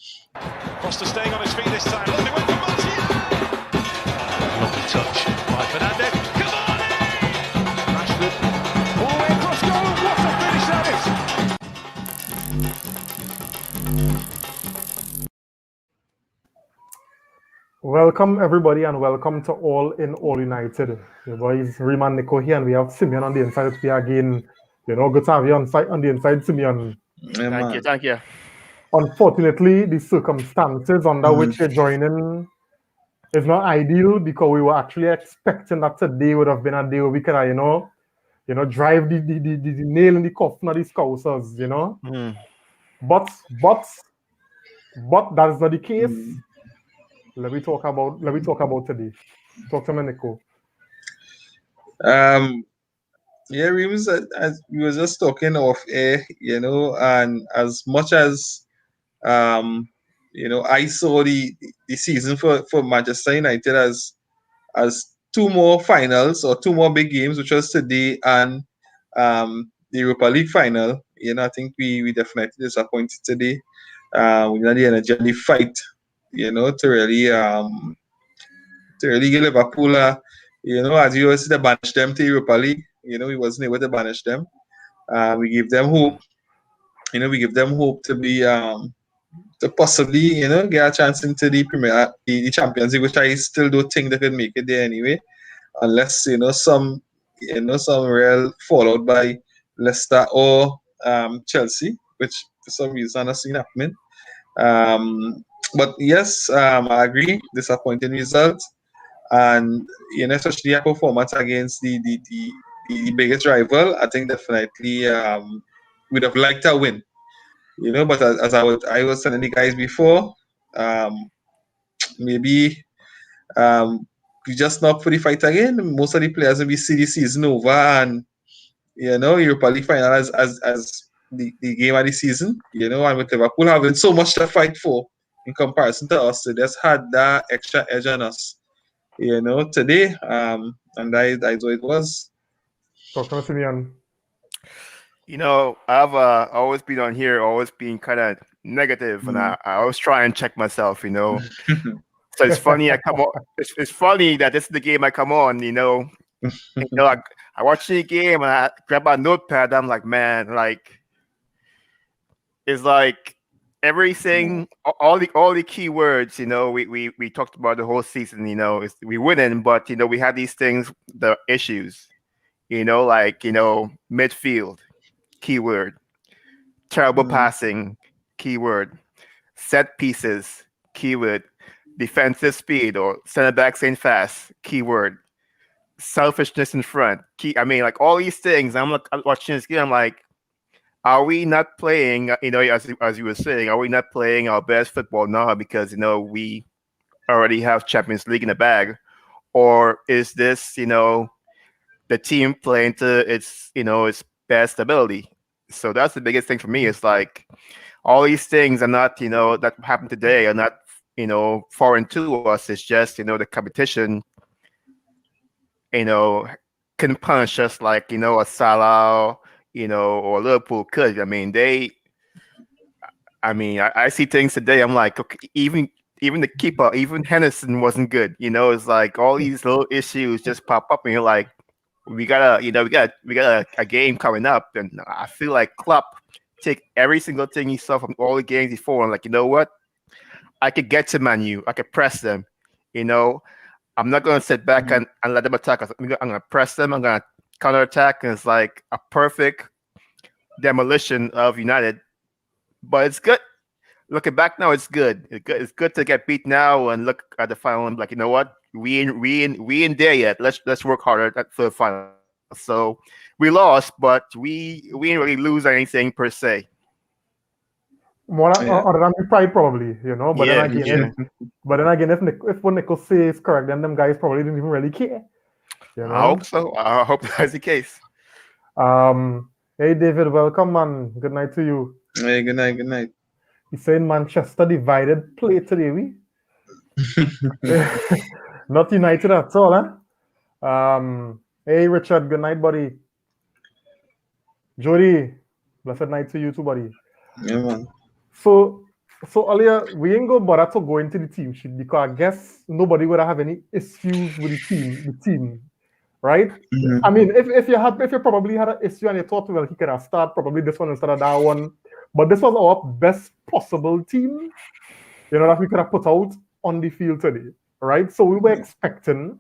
Foster staying on his feet this time. Lovely win for Martial. Lovely touch by Fernandez. Cavani! Rashford. All the way across goal. What a finish that is! Welcome everybody and welcome to All in All United. The boys Riemann Nico here and we have Simeon on the inside to be again. Good to have you on the inside, Simeon. Thank you. Unfortunately, the circumstances under which you're joining is not ideal because we were actually expecting that today would have been a day where we could drive the nail in the coffin of these Scousers, But that is not the case. Let me talk about today. Talk to me, Nico. Yeah, we was just talking off air, and as much as I saw the season for Manchester United as two more finals or two more big games, which was today and the Europa League final. I think we definitely disappointed today. We had the energy and the fight, to really give Liverpool, as you always see, they banished them to Europa League. We wasn't able to banish them. We give them hope. We give them hope to be to possibly, get a chance into the the Champions League, which I still don't think they could make it there anyway, unless some real fallout by Leicester or Chelsea, which for some reason I've seen happening. But yes, I agree, disappointing result, and especially a performance against the biggest rival. I think definitely would have liked a win. But as I was telling the guys before, maybe we just not for the fight again. Most of the players will be see the season over, and Europa League final as the game of the season. And with Liverpool having so much to fight for in comparison to us, they just had that extra edge on us. Today, and I thought it was. Talk to me, Simeon. I've always been on here, always being kind of negative, and I always try and check myself, So it's funny I come on. It's funny that this is the game I come on, I watch the game and I grab my notepad. I'm like, man, it's like everything, all the key words, we talked about the whole season, we winning, but we had these things, the issues, midfield. Keyword. Terrible passing. Keyword. Set pieces. Keyword. Defensive speed or center backs ain't fast. Keyword. Selfishness in front. All these things. I'm watching this game. I'm like, are we not playing? As you were saying, are we not playing our best football now because we already have Champions League in the bag, or is this the team playing to its best ability? So that's the biggest thing for me. It's like all these things are not, that happened today are not, foreign to us. It's just, the competition, can punish us like, a Salah, or Liverpool could. I see things today. I'm like, okay, even the keeper, even Henderson wasn't good. It's like all these little issues just pop up and you're like, we got a game coming up, and I feel like Klopp take every single thing he saw from all the games before, and like, you know what, I could get to Man U, I could press them, I'm not gonna sit back and let them attack us. I'm gonna press them, I'm gonna counter attack, and it's like a perfect demolition of United. But it's good. Looking back now, it's good. It's good to get beat now and look at the final and be like, you know what? We ain't there yet. Let's work harder for the final. So we lost, but we didn't really lose anything per se. More other than the pride, probably, But then again, if what Nico says is correct, then them guys probably didn't even really care. I hope so. I hope that's the case. Hey David, welcome, man. Good night to you. Hey, good night. Good night. He's saying Manchester divided play today, we. Not united at all, huh? Hey Richard, good night, buddy. Jody, blessed night to you too, buddy. Yeah, man. So So earlier, we ain't go bother to go into the team sheet because I guess nobody would have any issues with the team, right? I mean, if you probably had an issue and you thought, well, he could have started probably this one instead of that one, but this was our best possible team, that we could have put out on the field today, right? So we were expecting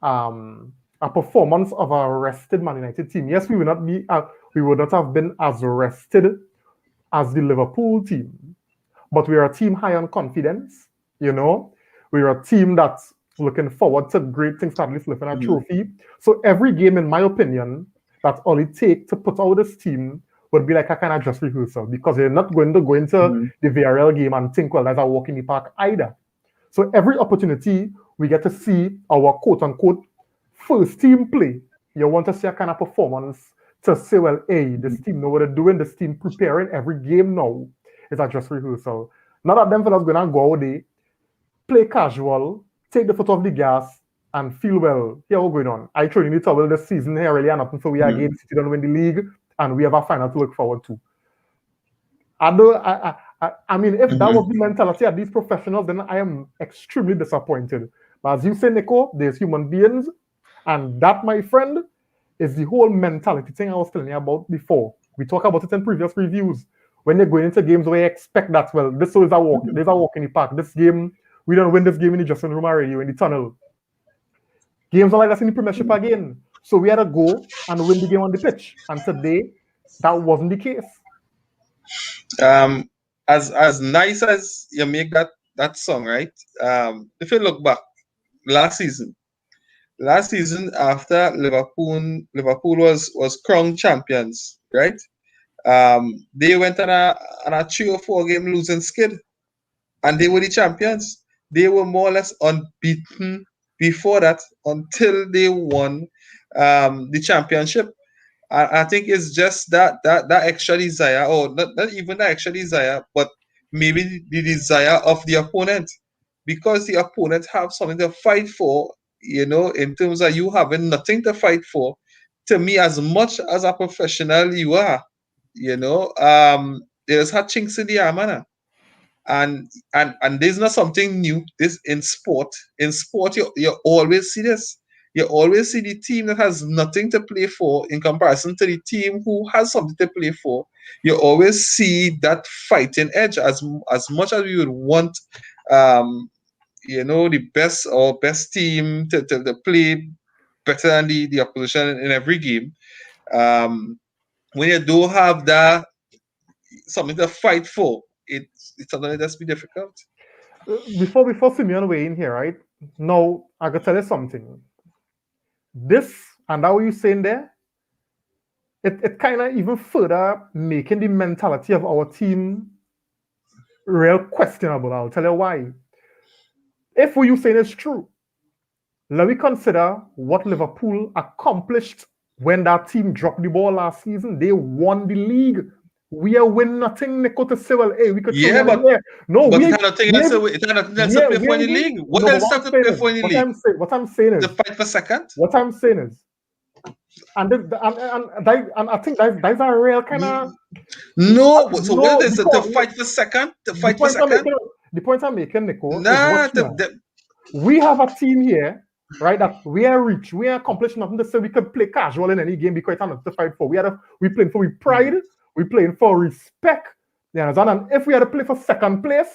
a performance of a rested Man United team. Yes, we would not have been as rested as the Liverpool team, but we are a team high on confidence. We are a team that's looking forward to great things, at least lifting a trophy. So every game, in my opinion, that's all it takes to put out this team would be like a kind of just rehearsal, because you're not going to go into the VRL game and think, well, that's a walk in the park either. So every opportunity we get to see our quote-unquote first team play, you want to see a kind of performance to say, well, hey, this team know what they're doing, this team preparing every game now. It's a just rehearsal. Not that them fellas going to go out there, play casual, take the foot off the gas, and feel, well, here what's going on. I throw in the towel this season here, really, and nothing, so we are again City don't win the league, and we have a final to look forward to. I mean, if that was the mentality of these professionals, then I am extremely disappointed. But as you say, Nico, there's human beings, and that, my friend, is the whole mentality thing I was telling you about before. We talked about it in previous reviews. When you're going into games where you expect that, well, this is a walk, there's a walk in the park. This game, we don't win this game in the dressing room already, in the tunnel. Games are like that in the Premiership again. So we had to go and win the game on the pitch. And today, that wasn't the case. As nice as you make that song, right? If you look back, last season after Liverpool was crowned champions, right? They went on a 3 or 4 game losing skid, and they were the champions. They were more or less unbeaten before that until they won the championship. I think it's just that extra desire, or not even that extra desire, but maybe the desire of the opponent, because the opponent have something to fight for. In terms of you having nothing to fight for. To me, as much as a professional you are, there's had chinks in the armor, and there's not something new. This in sport. In sport, you always see this. You always see the team that has nothing to play for in comparison to the team who has something to play for. You always see that fighting edge. As much as we would want, the best team to play better than the opposition in every game. When you don't have that something to fight for, it's something that's be difficult. Before Simeon weigh in here, right? Now, I gotta tell you something. This, and that what you're saying there, it kind of even further making the mentality of our team real questionable. I'll tell you why. If what you're saying is true, let me consider what Liverpool accomplished when that team dropped the ball last season. They won the league. We are winning nothing, Nico, to say, well, hey, we could yeah, but no, but it's nothing else to play for in the league. What else have to play for in the league? What I'm saying is to fight for second. What I'm saying is, and I think that's a real kind of no. So what is it to fight for second? To fight for second. The point I'm making, Nico, is we have a team here, right? That we are rich, we are accomplished nothing to say we could play casual in any game because it's not to fight for. We playing for pride, we playing for respect. You understand? And if we had to play for second place,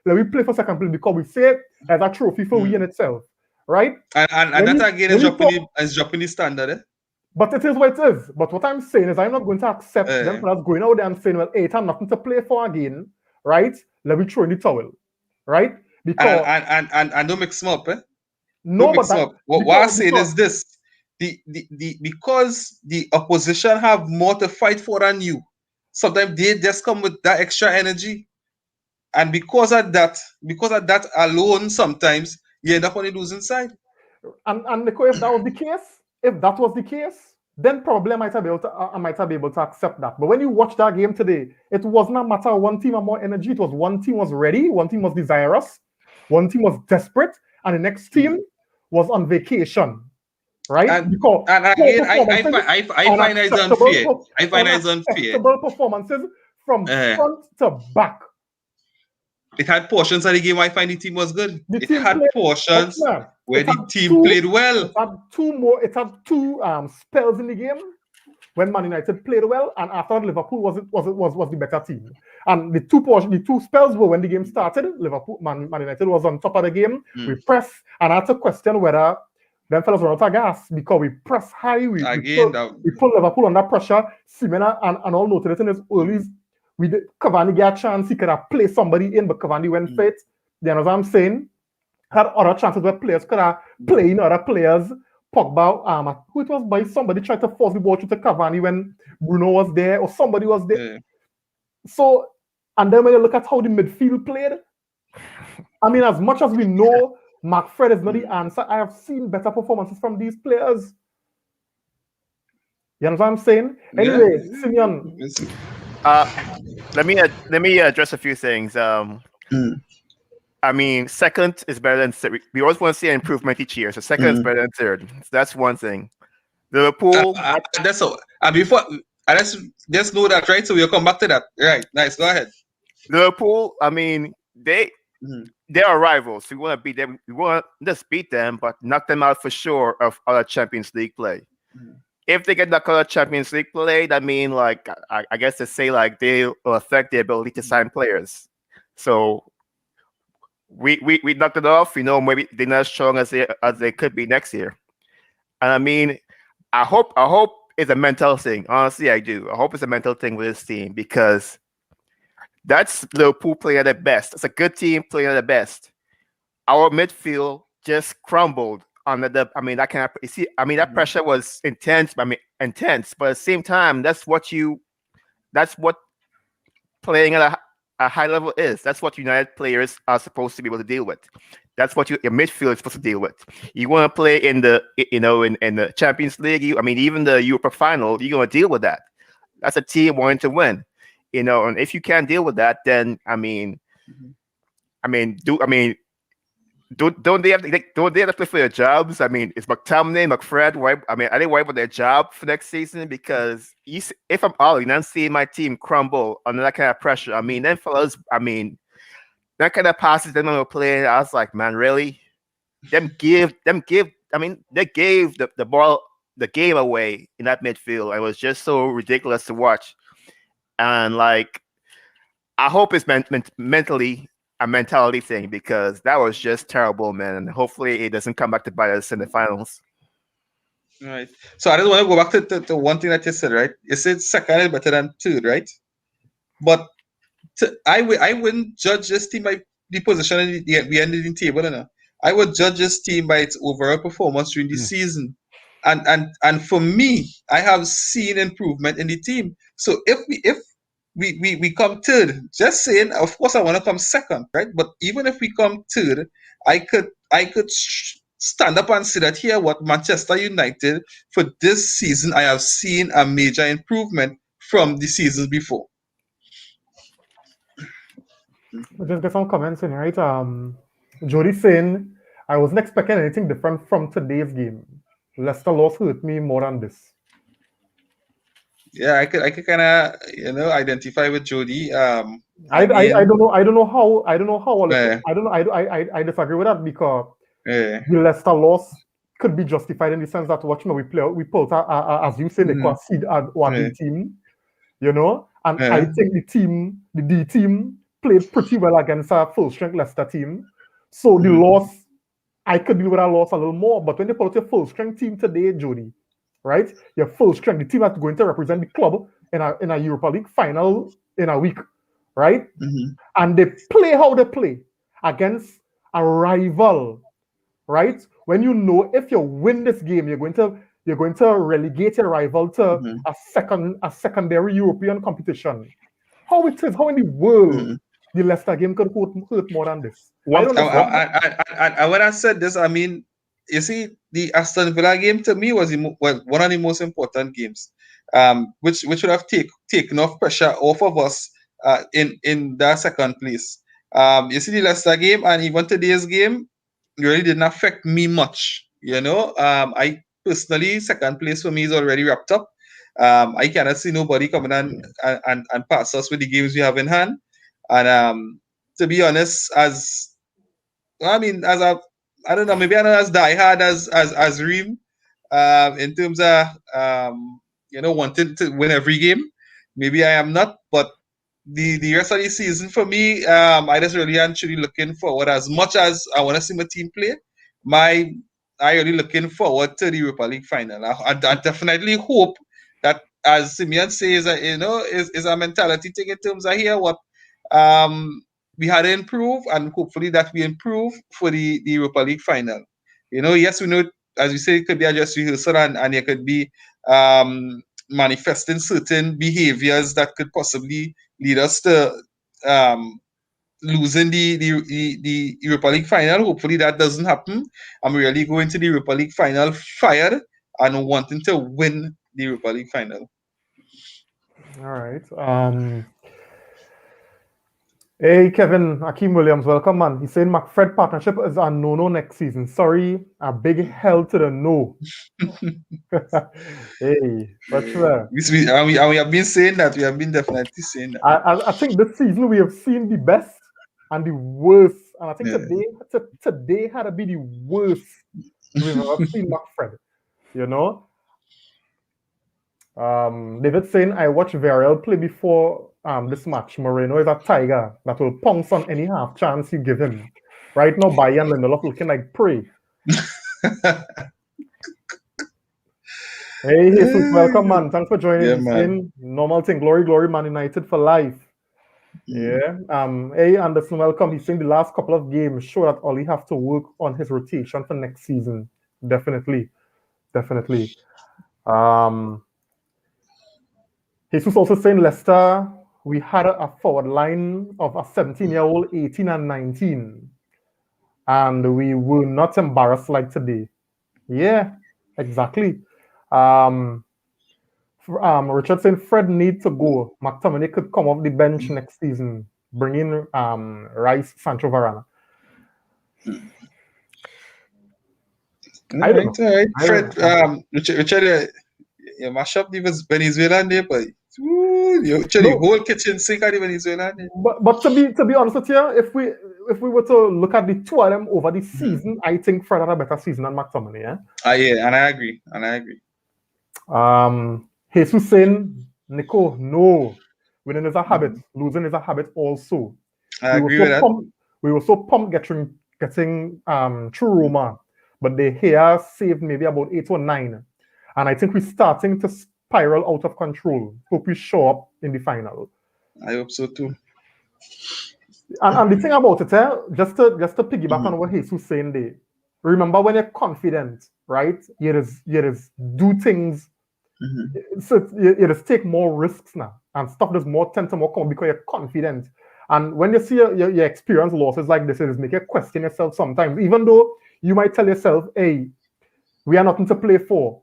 then we play for second place because we say it as a trophy for we in itself, right? And that again is dropping the standard, eh? But it is what it is. But what I'm saying is I'm not going to accept them for going out there and saying, well, hey, it's nothing to play for again, right? Let me throw in the towel, right? Because and don't mix them up, eh? No, don't mix them up. What I'm saying is this: because the opposition have more to fight for than you. Sometimes they just come with that extra energy, and because of that alone, sometimes you end up on the losing side. And Nico, if that was the case, then probably I might have been able to accept that. But when you watch that game today, it was not a matter of one team had more energy. It was one team was ready, one team was desirous, one team was desperate, and the next team was on vacation. Right? And again, I find it's unfair. I find it's unfair. Performances from front to back. it had portions of the game I find the team was good. The It team had played, portions man, where it the had team two, played well. it had two spells in the game when Man United played well, and after Liverpool was the better team. And the two spells were when the game started. Man United was on top of the game. We pressed, and I had to question whether them fellas were out of gas because we press high. We put Liverpool under pressure. Simena and all noted it in his early. Cavani got a chance. He could have played somebody in, but Cavani went fit. You know what I'm saying? Had other chances where players could have played other players. Pogba, who it was by somebody tried to force the ball to Cavani when Bruno was there or somebody was there. Yeah. So, and then when you look at how the midfield played, I mean, as much as we know McFred is not the answer, I have seen better performances from these players. You know what I'm saying? Anyway, Simeon. Let me address a few things. I mean, second is better than third. We always want to see an improvement each year. So second is better than third. So that's one thing. Liverpool. That's all. And before, let's just know that, right? So we'll come back to that. Right. Nice. Go ahead. Liverpool. I mean, they are rivals. We want to beat them. We want to just beat them, but knock them out for sure of other Champions League play. If they get that other Champions League play, that mean like I guess to say like they will affect their ability to sign players. So we knocked it off. You know, maybe they're not as strong as they could be next year. And I mean, I hope it's a mental thing. Honestly, I do. I hope it's a mental thing with this team because that's Liverpool playing at their best. It's a good team playing at their best. Our midfield just crumbled under the. I mean, that kind of. You see, I mean, that pressure was intense. I mean, intense, but at the same time, that's what playing at a high level is. That's what United players are supposed to be able to deal with. That's what your midfield is supposed to deal with. You want to play in the in the Champions League. Even the Europa final. You're going to deal with that. That's a team wanting to win. And if you can't deal with that, then don't they have to play for their jobs? I mean, is McTominay, McFred? Are they worried about their job for next season? Because if I'm Ollie and I'm seeing my team crumble under that kind of pressure, I mean, then fellas, I mean, that kind of passes them on playing. I was like, man, really? They gave the ball, the game away in that midfield. It was just so ridiculous to watch. And like, I hope it's mentally a mentality thing because that was just terrible, man. And hopefully it doesn't come back to bite us in the finals. Right. So I just want to go back to one thing that you said, right? You said second is better than third, right? But I wouldn't judge this team by the position at the end of the table. No? I would judge this team by its overall performance during the season. And for me, I have seen improvement in the team. So if we come third, just saying, of course I want to come second, right? But even if we come third, I could stand up and say that here what Manchester United for this season, I have seen a major improvement from the seasons before. Just get some comments in, right? Jody saying, I wasn't expecting anything different from today's game. Leicester loss hurt me more than this. Yeah, I could kind of identify with Jody. I don't know how. I disagree with that because the Leicester loss could be justified in the sense that we pulled as you say the seed at one team, and I think the D team played pretty well against a full strength Leicester team. So the loss, I could deal with that loss a little more. But when they pull out your full strength team today, Jody, right? Your full strength, the team that's going to represent the club in a Europa League final in a week, right? And they play how they play against a rival, right? When you know if you win this game, you're going to relegate your rival to a secondary European competition. How in the world the Leicester game could hurt more than this? When I said this, I mean, you see, the Aston Villa game to me was one of the most important games, which would have taken off pressure off of us in that second place. You see the Leicester game and even today's game really didn't affect me much. I personally, second place for me is already wrapped up. I cannot see nobody coming and pass us with the games we have in hand. And to be honest, as I don't know, maybe I'm not as diehard as Reem, in terms of wanting to win every game. Maybe I am not, but the rest of the season for me, I just really actually looking forward. As much as I want to see my team play, I really looking forward to the Europa League final. I definitely hope that, as Simeon says, is a mentality thing in terms of here what we had to improve, and hopefully that we improve for the Europa League final. Yes, we know, as you say, it could be a just rehearsal, and it could be manifesting certain behaviors that could possibly lead us to losing the Europa League final. Hopefully that doesn't happen. I'm really going to the Europa League final fired and wanting to win the Europa League final. All right. Hey, Kevin, Akeem Williams, welcome, man. He's saying McFred partnership is a no-no next season. Sorry, a big hell to the no. Hey, what's that? We have been saying that. We have been definitely saying that. I think this season we have seen the best and the worst. And I think today had to be the worst we've ever seen McFred. David saying, I watched Villarreal play before this match. Moreno is a tiger that will pounce on any half chance you give him. Right now, Bayern Lindelof looking like prey. Hey, Jesus, welcome, man. Thanks for joining. Yeah, man. Normal thing. Glory, Man United for life. Yeah. Hey, Anderson, welcome. He's saying the last couple of games show that Oli have to work on his rotation for next season. Definitely. Jesus also saying Leicester, we had a forward line of a 17-year-old, 18 and 19. And we were not embarrassed like today. Yeah, exactly. Richard saying Fred needs to go. McTominay could come off the bench next season. Bring in Rice, Sancho, Varane. I don't know. Fred, Richard, you mash up the Venezuelan there, but you actually whole kitchen sink at the Venezuelan there. But to be honest with you, if we were to look at the two of them over the season, I think Fred had a better season than McTominay. Yeah, and I agree. Jesus saying, Nico, no. Winning is a habit. Losing is a habit also. I agree with that. We were so pumped getting through Roma, but they here saved maybe about 8 or 9. And I think we're starting to spiral out of control. Hope we show up in the final. I hope so too. And the thing about it, just to piggyback on what Jesus saying there, remember when you're confident, right? You just do things. So you just take more risks now, and stuff does more tend to more come because you're confident. And when you see your experience losses like this, it just make you question yourself sometimes, even though you might tell yourself, hey, we are nothing to play for.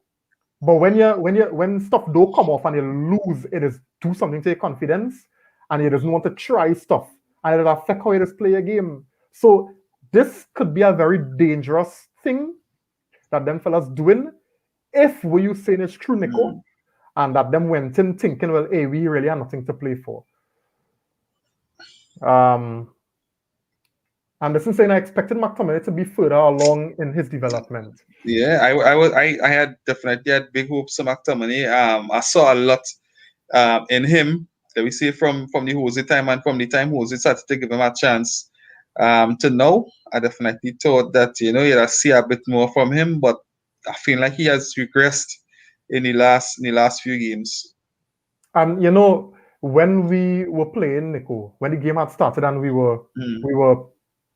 But when stuff don't come off and you lose, it is do something to your confidence, and you doesn't want to try stuff, and it'll affect how you just play a game. So this could be a very dangerous thing that them fellas doing, if what you saying is true, Nico, and that them went in thinking, well, hey, we really have nothing to play for. And this is saying I expected McTominay to be further along in his development. Yeah, I had definitely had big hopes for McTominay. I saw a lot in him, let me say, from the Jose time, and from the time Jose started to give him a chance to now. I definitely thought that you'd see a bit more from him, but I feel like he has regressed in the last few games. And when we were playing, Nico, when the game had started and we were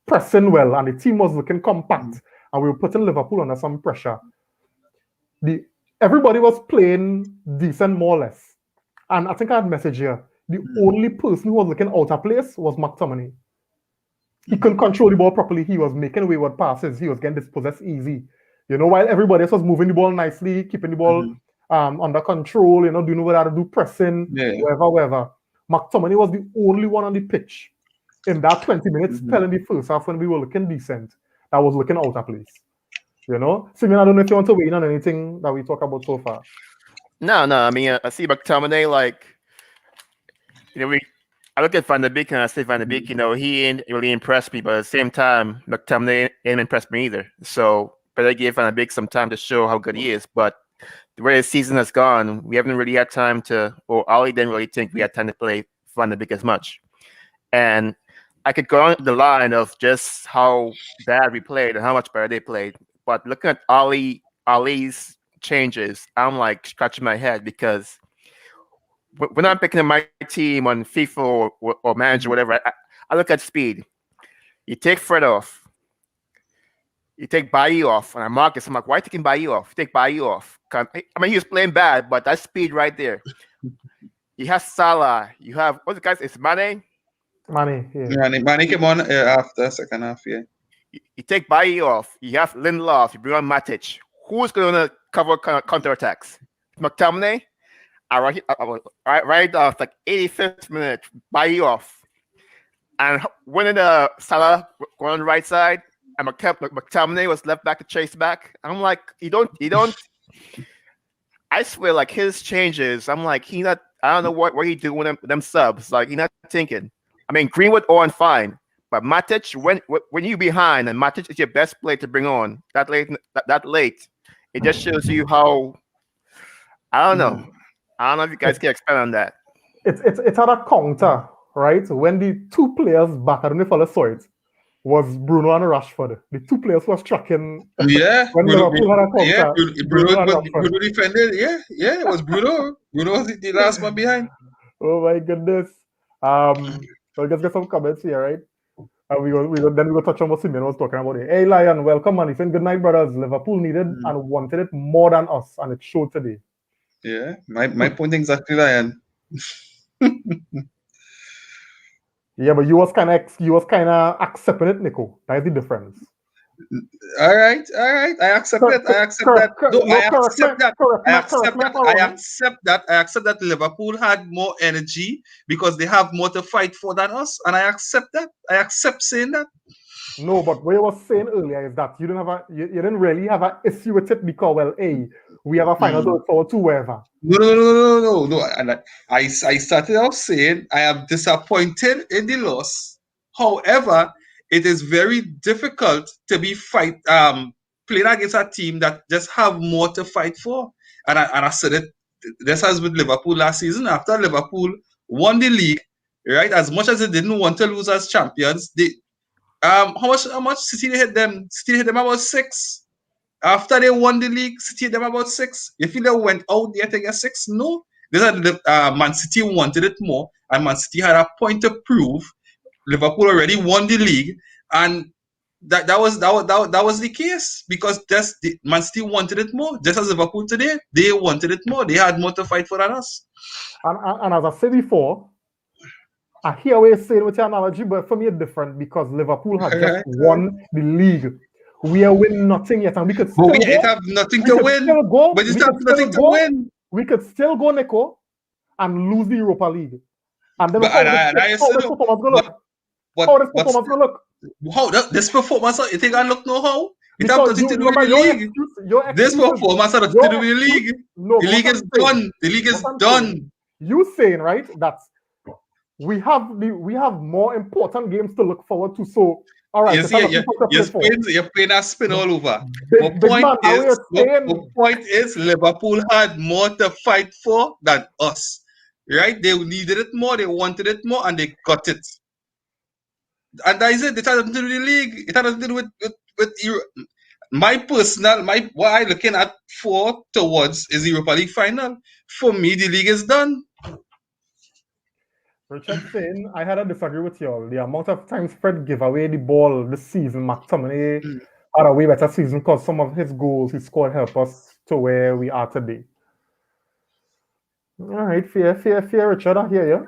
pressing well and the team was looking compact and we were putting Liverpool under some pressure, everybody was playing decent, more or less. And I think I had a message here. The only person who was looking out of place was McTominay. He couldn't control the ball properly. He was making wayward passes. He was getting dispossessed easy. While everybody else was moving the ball nicely, keeping the ball under control, doing what they had to do, pressing, wherever. McTominay was the only one on the pitch in that 20 minutes spell in the first half when we were looking decent, that was looking out of place. Simeon, I don't know if you want to weigh in on anything that we talk about so far. No. I mean, I see McTominay, like, I look at Van de Beek and I say Van de Beek, he ain't really impressed me, but at the same time, McTominay ain't impressed me either. So better give Van de Beek some time to show how good he is. But the way the season has gone, we haven't really had time to, or Ollie didn't really think we had time to play Van de Beek as much. And I could go on the line of just how bad we played and how much better they played. But looking at Ali's changes, I'm like scratching my head because when I'm picking my team on FIFA or Manager, whatever, I look at speed. You take Fred off. You take Bailly off. And I mark this. I'm like, why are you taking Bailly off? Take Bailly off. I mean, he was playing bad, but that's speed right there. You have Salah. You have, what's the guys? It's Mane? Mane, yeah. Mane came on after second half, yeah. You take Bailly off. You have Lindelof. You bring on Matic. Who's going to cover counterattacks? McTominay? Right off, like 85th minute, Bailly off. And when the Salah going on the right side, and McTominay was left back to chase back. I'm like, you don't. I swear, like his changes, I'm like, I don't know what he do with them subs. Like, he's not thinking. I mean, Greenwood on fine, but Matic, when you behind and Matic is your best player to bring on that late, it just shows you how. I don't know. I don't know if you guys can expand on that. It's at a counter, right? When the two players back, I don't know if I saw it, was Bruno and Rashford. The two players who was tracking. Yeah, when Liverpool had a counter, Bruno defended. Yeah, it was Bruno. Bruno was the last one behind. Oh my goodness. So let's get some comments here, right? And we go touch on what Simeon was talking about. Hey, Lion, welcome, man. He's saying good night, brothers. Liverpool needed and wanted it more than us, and it showed today. Yeah, my point exactly, Lion. Yeah, but you was kind of accepting it, Nico. That's the difference. All right. I accept that. I accept that Liverpool had more energy because they have more to fight for than us, and I accept that. I accept saying that. No, but what I was saying earlier is that you didn't really have an issue with it because, we have a final to look forward to wherever. No. And I started off saying I am disappointed in the loss. However, it is very difficult to be playing against a team that just have more to fight for. And I said it. This has with Liverpool last season. After Liverpool won the league, right? As much as they didn't want to lose as champions, they how much City hit them? City hit them about 6. After they won the league, City hit them about 6. You feel they went out there to get 6? No. Man City wanted it more, and Man City had a point to prove. Liverpool already won the league, and that was the case because Man City wanted it more. Just as Liverpool today, they wanted it more. They had more to fight for than us. And as I said before, I hear what you're saying with your analogy, but for me it's different because Liverpool had just won the league. We are winning nothing yet, and we could still have nothing to win. But you have nothing to win. We could still go, Nico, and lose the Europa League. And then how this performance, you think I look no how? It has nothing to do with the league. This performance has nothing to do with the league. The league is done. The league is done. You saying, right, that we have more important games to look forward to. So, all right. You're playing a spin all over. The point is, Liverpool had more to fight for than us. Right? They needed it more, they wanted it more, and they got it. And that is it. It has nothing to do with the league. It has nothing to do with what I'm looking at for towards is the Europa League final. For me, the league is done. Richard saying, I had to disagree with you all. The amount of times Fred gave away the ball this season, McTominay had a way better season because some of his goals he scored help us to where we are today. All right, fair, Richard. I hear you.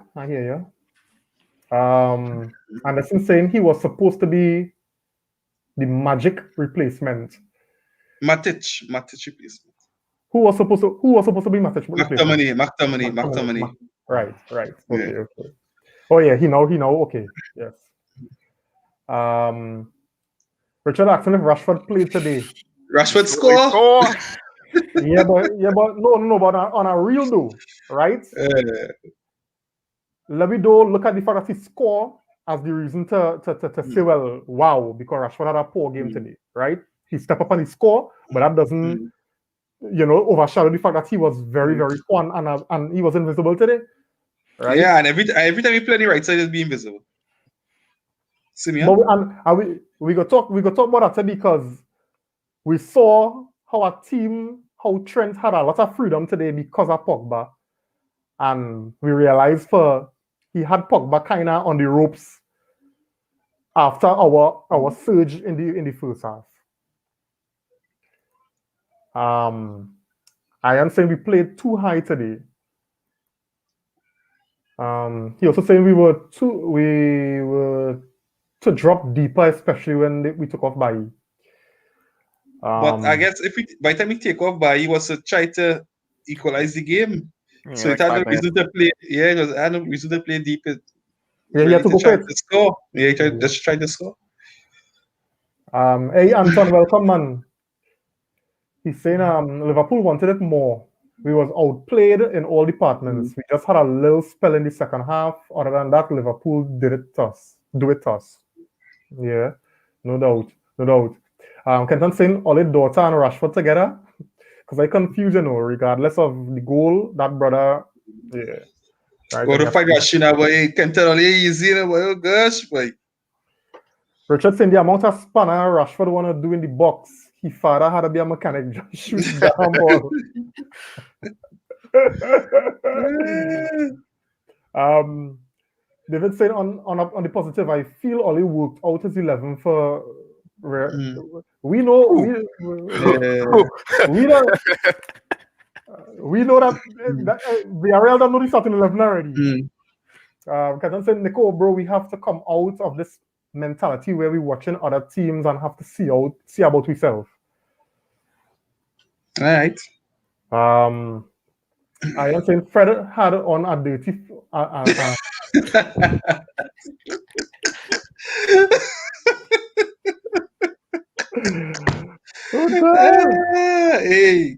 Anderson saying he was supposed to be the Magic replacement. Matic replacement. Who was supposed to be Matic replacement? McTominay. Right. Okay. Oh yeah, he know. Okay, yes. Richard asking if Rashford played today. Rashford score. yeah, but no, but on a real though, right? Levido look at the fact that he score as the reason to say, well, wow, because Rashford had a poor game today, right? He step up and he score, but that doesn't, overshadow the fact that he was very, very fun and he was invisible today, right? Yeah, and every time he play on the right side, he'll be invisible. Simeon? But we go talk about that because we saw how Trent had a lot of freedom today because of Pogba, and we realized he had Pogba kind of on the ropes after our surge in the first half. I am saying we played too high today. He also saying we were to drop deeper, especially when we took off by. But I guess by the time we take off by, he was to try to equalize the game. Yeah, So like it had no 5 minutes. reason to play. Yeah, it had no reason to play deep. Yeah, he had to go try for it. to score. Yeah, just try to score. Hey, Anton, welcome, man. He's saying Liverpool wanted it more. We was outplayed in all departments. We just had a little spell in the second half. Other than that, Liverpool do it to us. Yeah, no doubt. Kenton saying Oli Daughter and Rashford together because I confuse, regardless of the goal, that brother, yeah. Right. Go to fight Rashina, boy. Can't tell only easy, boy. Oh gosh, boy. Richard saying the amount of spanner Rashford want to do in the box, his father had to be a mechanic just shoot down ball. David saying on the positive, I feel Oli worked out his 11 for. We know that Villarreal don't know the starting 11 already. Because saying, Nico, bro, we have to come out of this mentality where we're watching other teams and have to see about ourselves. All right. I am saying Fred had on a dirty. Hey.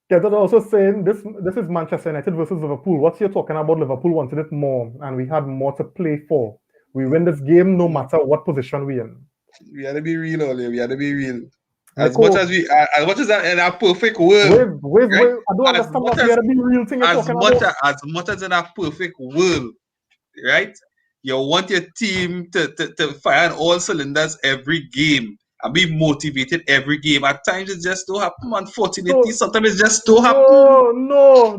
Kenton also saying this is Manchester United versus Liverpool. What's you talking about? Liverpool wanted it more, and we had more to play for. We win this game no matter what position we in. We had to be real, Oli. We had to be real. As much as that in a perfect world. Wait, I don't understand what we had to be real thing you're talking about. As much as in a perfect world, right? You want your team to fire on all cylinders every game and be motivated every game. At times it just don't happen. Unfortunately, sometimes it just don't happen. No,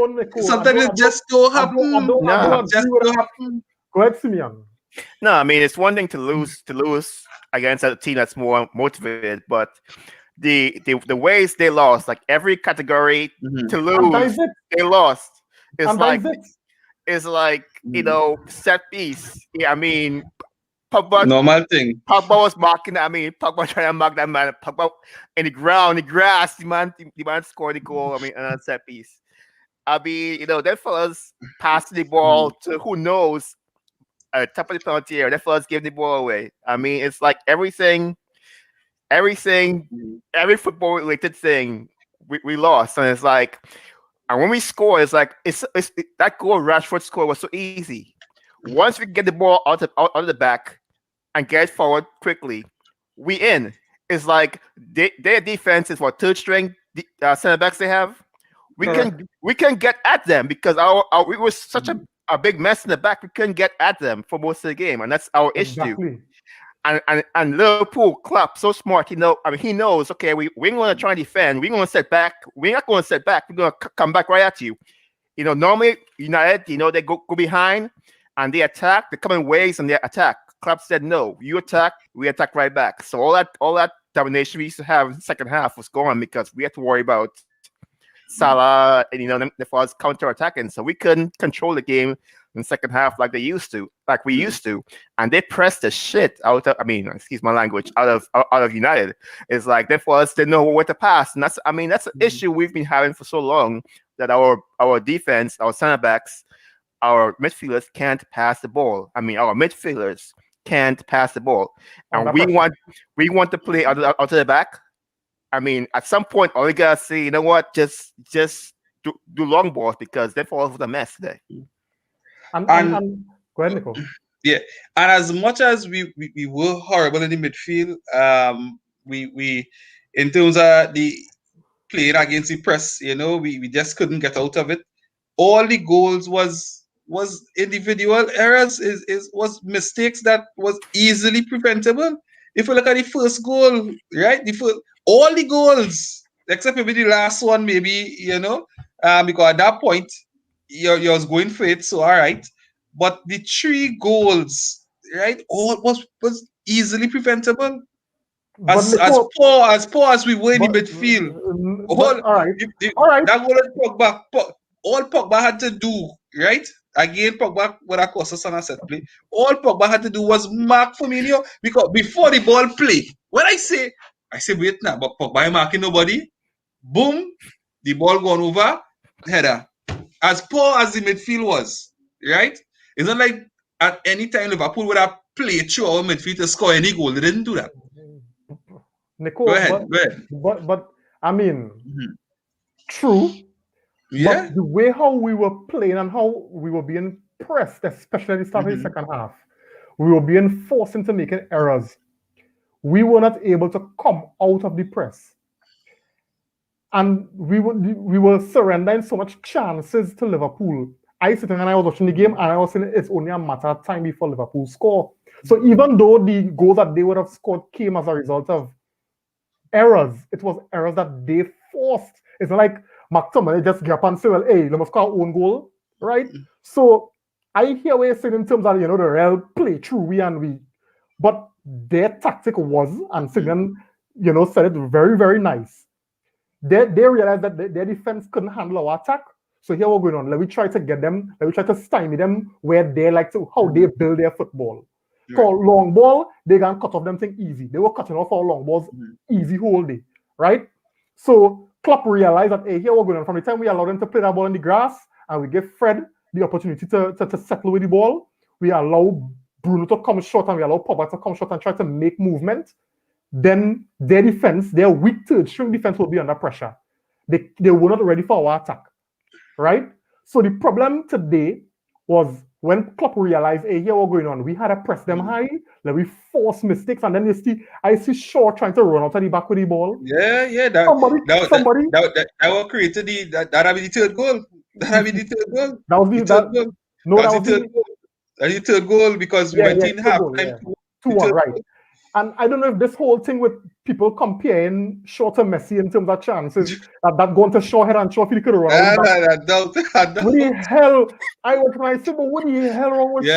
Nico. Sometimes it just don't happen. I don't agree with that. Go ahead, Simeon. No, I mean it's one thing to lose against a team that's more motivated, but the ways they lost, like every category to lose, they lost. It's like set piece. Yeah, I mean Pogba. Normal thing. Pogba was marking. I mean Pogba trying to mark that man. Pogba in the ground, the grass. The man scored the goal. I mean, on a set piece. I mean, that fellas passed the ball to who knows. Top of the penalty area. That fellas gave the ball away. I mean, it's like every football related thing we lost, and it's like, and when we score, it's like it's that goal Rashford scored was so easy. Once we get the ball out of the back and get forward quickly, we in. It's like their defense is what third string center backs they have. We can get at them because we were such a big mess in the back. We couldn't get at them for most of the game, and that's our issue. And Liverpool, Klopp, so smart. He knows. Okay, we ain't gonna try and defend. We're gonna set back. We're not gonna set back. We're gonna come back right at you. Normally United, they go behind and they attack. They come in waves and they attack. Klopp said no. You attack, we attack right back. So all that domination we used to have in the second half was gone because we had to worry about Salah and the was counter-attacking, so we couldn't control the game in the second half like we used to, and they pressed the shit out of. I mean, excuse my language, out of United. It's like they didn't know where to pass, and that's an issue we've been having for so long, that our defense, our center backs, our midfielders can't pass the ball. I mean, our midfielders can't pass the ball, and we want to play out of the back. I mean, at some point, all you gotta say, you know what? Just do long balls because they fall over the mess today. And go ahead, Nico. Yeah, and as much as we were horrible in the midfield, we in terms of the playing against the press, we just couldn't get out of it. All the goals was individual errors, was mistakes that was easily preventable. If you look at the first goal, right, all the goals except maybe the last one, maybe because at that point you was going for it, so all right. But the 3 goals, right, all was easily preventable. As poor as we were in the midfield, all right. that goal of Pogba, all Pogba had to do, right? Again, Pogba would have cost us on a set play. All Pogba had to do was mark Firmino, because before the ball play, when I say wait now, but Pogba ain't marking nobody. Boom, the ball gone over, header. As poor as the midfield was, right? It's not like at any time Liverpool would have played through our midfield to score any goal. They didn't do that. Nico, go ahead. But I mean, true. Yeah. But the way how we were playing and how we were being pressed, especially at the start of the second half, we were being forced into making errors. We were not able to come out of the press. And we were surrendering so much chances to Liverpool. I sitting and I was watching the game and I was saying it's only a matter of time before Liverpool score. So even though the goal that they would have scored came as a result of errors, it was errors that they forced. It's not like McTominay just get up and say, well, hey, let us score our own goal, right? So I hear what you're saying in terms of, the real play through we. But their tactic was, and Signan, said it very, very nice. They realized that their defense couldn't handle our attack. So here we're going on. Let me try to stymie them where they like to, how they build their football. For long ball, they can cut off them thing easy. They were cutting off our long balls easy whole day, right? So Klopp realized that, hey, here we're going on. From the time we allow them to play that ball in the grass and we give Fred the opportunity to settle with the ball, we allow Bruno to come short and we allow Pogba to come short and try to make movement, then their defense, their weak third string defense will be under pressure. They were not ready for our attack, right? So the problem today was when Klopp realized, hey, here we're going on. We had to press them high, like we force mistakes, and then I see Shaw trying to run out of the back with the ball. Yeah. That what created that had been the third goal. That had been the third goal. That was the third goal. No, that was the third goal because we went in half time 2-1, right? And I don't know if this whole thing with people comparing Shaw to Messi in terms of chances, that going to Shaw head and Shaw feel could run. I doubt. What the hell? I was trying to say, but what the hell wrong with Shaw?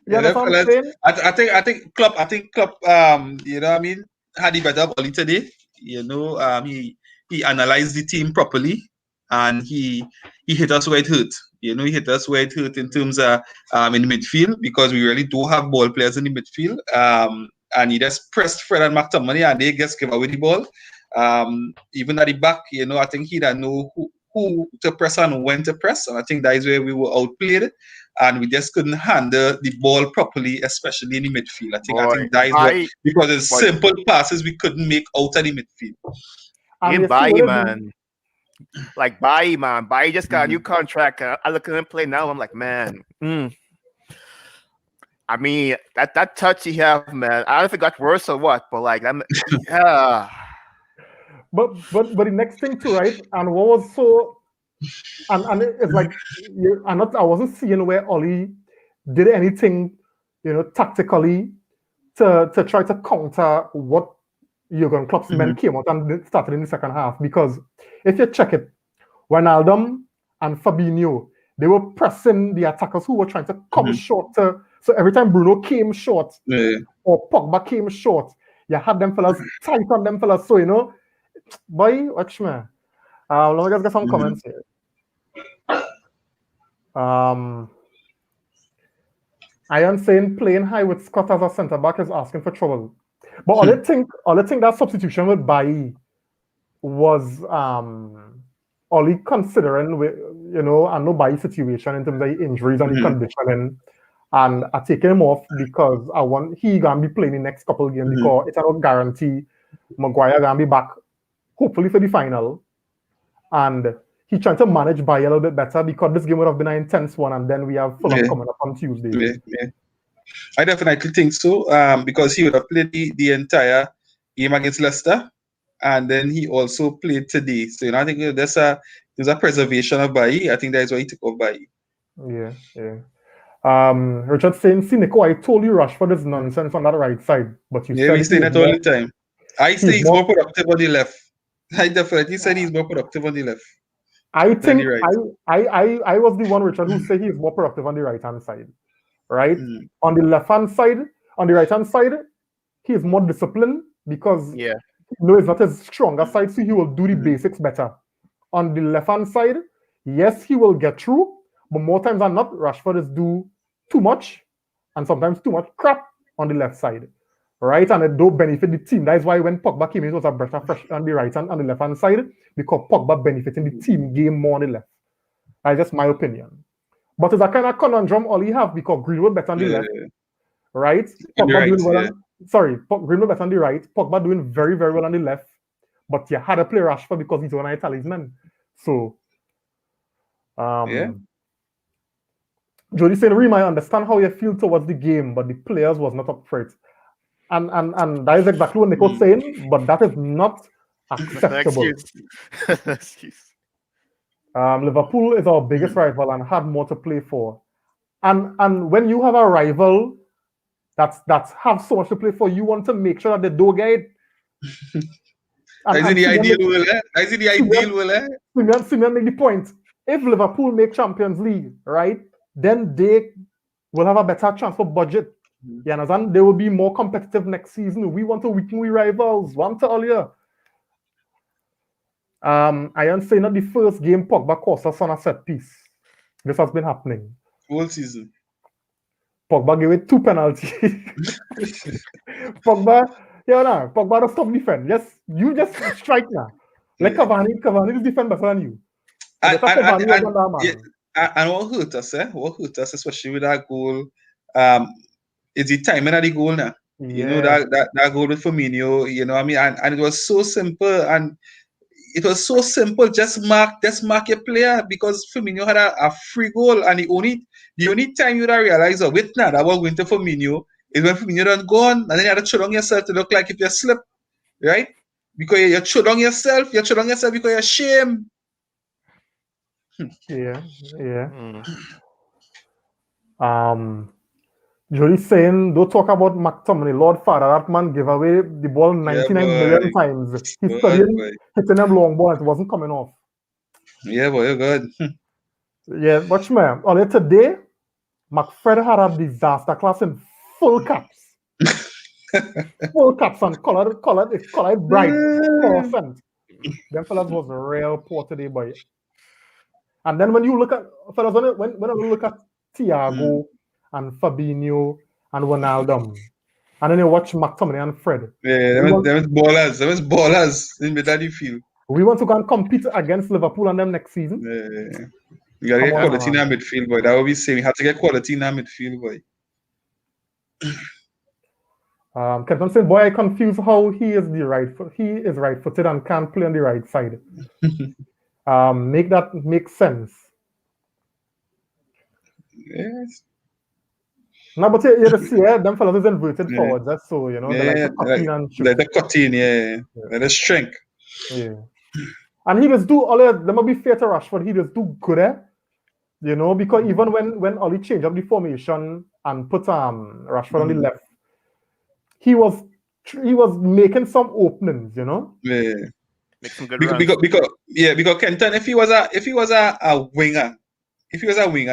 Yeah, that's what I'm saying. I think Klopp, had the better bowling today. He analyzed the team properly and he hit us where it hurt. He hit us where it hurt in terms of in the midfield, because we really do have ball players in the midfield. And he just pressed Fred and McTominay and they just gave away the ball. Even at the back, I think he didn't know who to press and when to press. And I think that is where we were outplayed. And we just couldn't handle the ball properly, especially in the midfield. I think that is because it's simple passes we couldn't make out of the midfield. In Bailly, man. Like Bailly, man. Bailly just got a new contract. I look at him play now. I'm like, man. I mean, that touch he have, man. I don't know if it got worse or what, but like, yeah. But the next thing too, right? And what was so, and it's like, I wasn't seeing where Ollie did anything, tactically to try to counter what Jurgen Klopp's men came out and started in the second half. Because if you check it, Wijnaldum and Fabinho, they were pressing the attackers who were trying to come short. So every time Bruno came short or Pogba came short, you had them fellas tight on them fellas. So, boy, watch me. Let me just get some comments here. Iron saying playing high with Scott as a centre back is asking for trouble. But all I think that substitution with Bailly was only considering I know Bailly's situation in terms of injuries and the conditioning, and I taking him off because he gonna be playing the next couple of games because it's not guarantee Maguire gonna be back hopefully for the final. and he tried to manage by a little bit better because this game would have been an intense one, and then we have Fulham Yeah. coming up on Tuesday. Yeah. I definitely think so, because he would have played the entire game against Leicester, and then he also played today. So I think there's a preservation of Bailly. I think that is why he took off Bailly. Yeah. Richard saying, see, Nico, I told you Rashford is nonsense on that right side, but you said we say that all the time. I say he's more productive on the left. I definitely said he's more productive on the left. I think right. I was the one, Richard, who said he's more productive on the right hand side. Right? On the left hand side, on the right hand side, he is more disciplined because it's not his stronger side, so he will do the basics better. On the left hand side, yes, he will get through, but more times than not, Rashford is do too much and sometimes too much crap on the left side. Right? And it don't benefit the team. That is why when Pogba came in, it was a breath of fresh on the right hand and the left hand side, because Pogba benefiting the team game more on the left. That's just my opinion. But it's a kind of conundrum all he have because Greenwood better on the left, right? Pogba doing well Greenwood better on the right. Pogba doing very, very well on the left. But you had to play Rashford because he's one of the talisman. So, Jody saying, Reem, I understand how you feel towards the game, but the players was not up for it. And that is exactly what Nico's saying, but that is not acceptable. Excuse. Liverpool is our biggest rival and had more to play for. And when you have a rival that's have so much to play for, you want to make sure that they don't get it. Is it the ideal will, eh? Is it the ideal will, eh? Simeon make the point. If Liverpool make Champions League, right, then they will have a better transfer budget. You understand? They will be more competitive next season. We want to weaken we rivals. One to earlier. I am saying that the first game Pogba cost us on a set piece. This has been happening. Whole season. Pogba gave it 2 penalties. Pogba don't stop defend. You just strike now. Like Cavani is defend better than you. And what hurt us, especially with that goal, is the timing of the goal now. Yeah. You know, that goal with Firmino, you know what I mean? And it was so simple, and it was so simple. Just mark your player, because Firmino had a free goal, and the only time you realize that was going to Firmino is when Firmino done gone, and then you had to throw on yourself to look like if you slip, right? Because you throw on yourself because you're ashamed. Yeah. Jody saying, don't talk about McTominay. Lord Father, that man gave away the ball 99 million times. He's studying hitting them long ball, it wasn't coming off. Yeah, boy, you're good. Yeah, watch me. Earlier today, McFred had a disaster class in full caps. Full caps and colored bright. Fluorescent. Them fellas was real poor today, boy. And then when you look at fellas, when you look at Thiago and Fabinho and Ronaldo, and then you watch McTominay and Fred. Yeah, them ballers in the field. We want to go and compete against Liverpool and them next season. Yeah. You gotta get quality in our midfield, boy. That would be saying we have to get quality in our midfield, boy. Captain saying, boy, I confuse how he is right-footed and can't play on the right side. Make sense. Yes. No, but you see, them fellas is inverted forward. That's so, you know, like the cutting, like the strength. Yeah. And he just do all of them. Be fair to Rashford, he just do good, you know, because even when Oli changed up the formation and put Rashford on the left, he was making some openings, you know. Yeah. Make some good because Kenton, if he was a winger,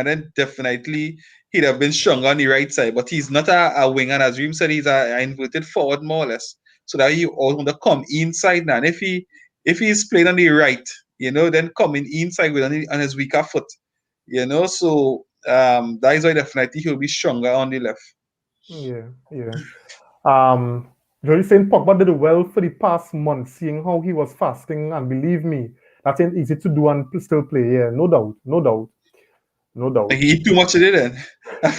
then definitely he'd have been stronger on the right side. But he's not a winger, as Reem said, he's an inverted forward more or less. So that he also want to come inside now. And if he's playing on the right, you know, then coming inside with on his weaker foot, you know. So that is why definitely he'll be stronger on the left. Yeah. Jody saying Pogba did well for the past month, seeing how he was fasting, and believe me, that ain't easy to do and still play. Yeah, no doubt. He eat too much today then. I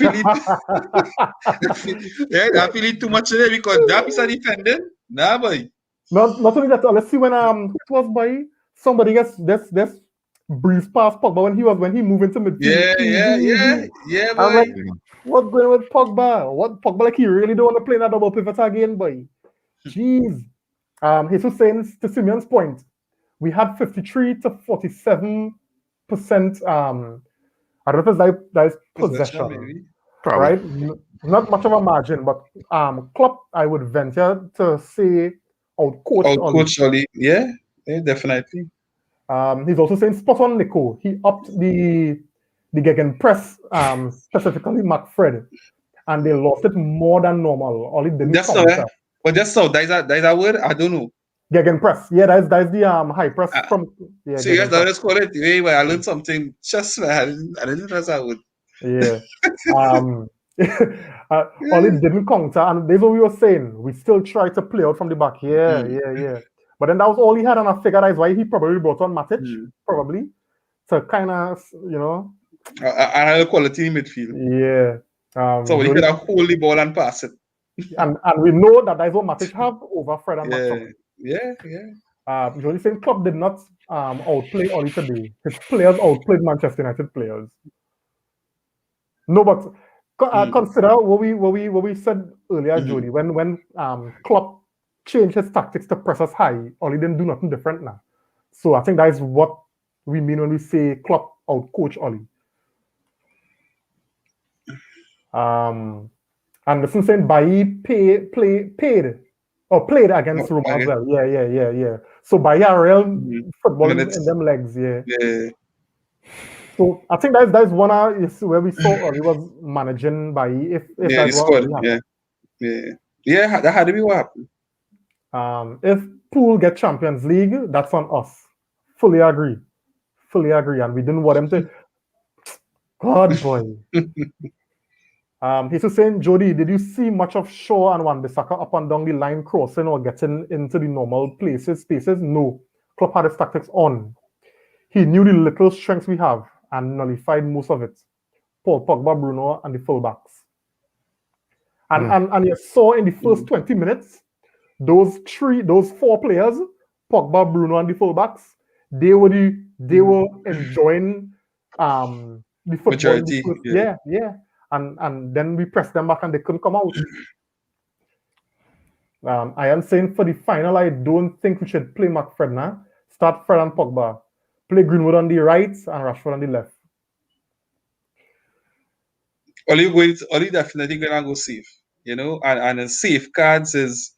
feel eat too much today because that piece of defending. Nah, boy. Not only that, let's see when it was by somebody gets this breeze past Pogba when he moved into midfield. Yeah, I'm boy. like, what's going on with Pogba? What Pogba like he really don't want to play in that double pivot again, boy? Jeez. Jesus saying to Simeon's point, we had 53 to 47%. I don't know if that is possession, maybe. Probably. right? Not much of a margin, but Klopp, I would venture to say, outcoached Oli. Coach Oli. Yeah, definitely. He's also saying spot on Nico. He upped the gegenpress, specifically McFred, and they lost it more than normal. Oli didn't Just so, counter. but just so that is a word. I don't know. Gegenpress. Yeah, that's the high press from So yes, gegenpress. let's call it. Hey, well, I learned something. Just I didn't know that word. Yeah. Oli didn't counter, and this is what we were saying. We still try to play out from the back. Yeah. But then that was all he had, and I figured that's why he probably brought on Matic, probably, to kind of, I had a quality in midfield. Yeah. So he could have hold the ball and pass it. And we know that's what Matic have over Fred and McTominay. Yeah. Jody saying Klopp did not outplay Oli today. His players outplayed Manchester United players. No, but consider what we said earlier, Jody. When Klopp changed his tactics to press us high, Oli didn't do nothing different now. So I think that is what we mean when we say Klopp outcoach Oli. And this is saying Bailly played against Roma as well. Yeah. So Bailly are real football in them legs, yeah. So I think that's one where we saw Oli was managing Bailly. If that's what really happened. Yeah, that had to be what happened. If Pool get Champions League, that's on us. Fully agree. And we didn't want them to. God boy. He's just saying, Jody, did you see much of Shaw and Wan-Bissaka up and down the line crossing or getting into the normal spaces? No. Klopp had his tactics on. He knew the little strengths we have and nullified most of it. Paul Pogba, Bruno, and the fullbacks. And you saw in the first 20 minutes, those 4 players, Pogba, Bruno, and the fullbacks, they were enjoying the football. Majority, yeah. And then we pressed them back and they couldn't come out. I am saying for the final, I don't think we should play McFred now. Start Fred and Pogba. Play Greenwood on the right and Rashford on the left. Oli definitely gonna go safe, and the safe cards is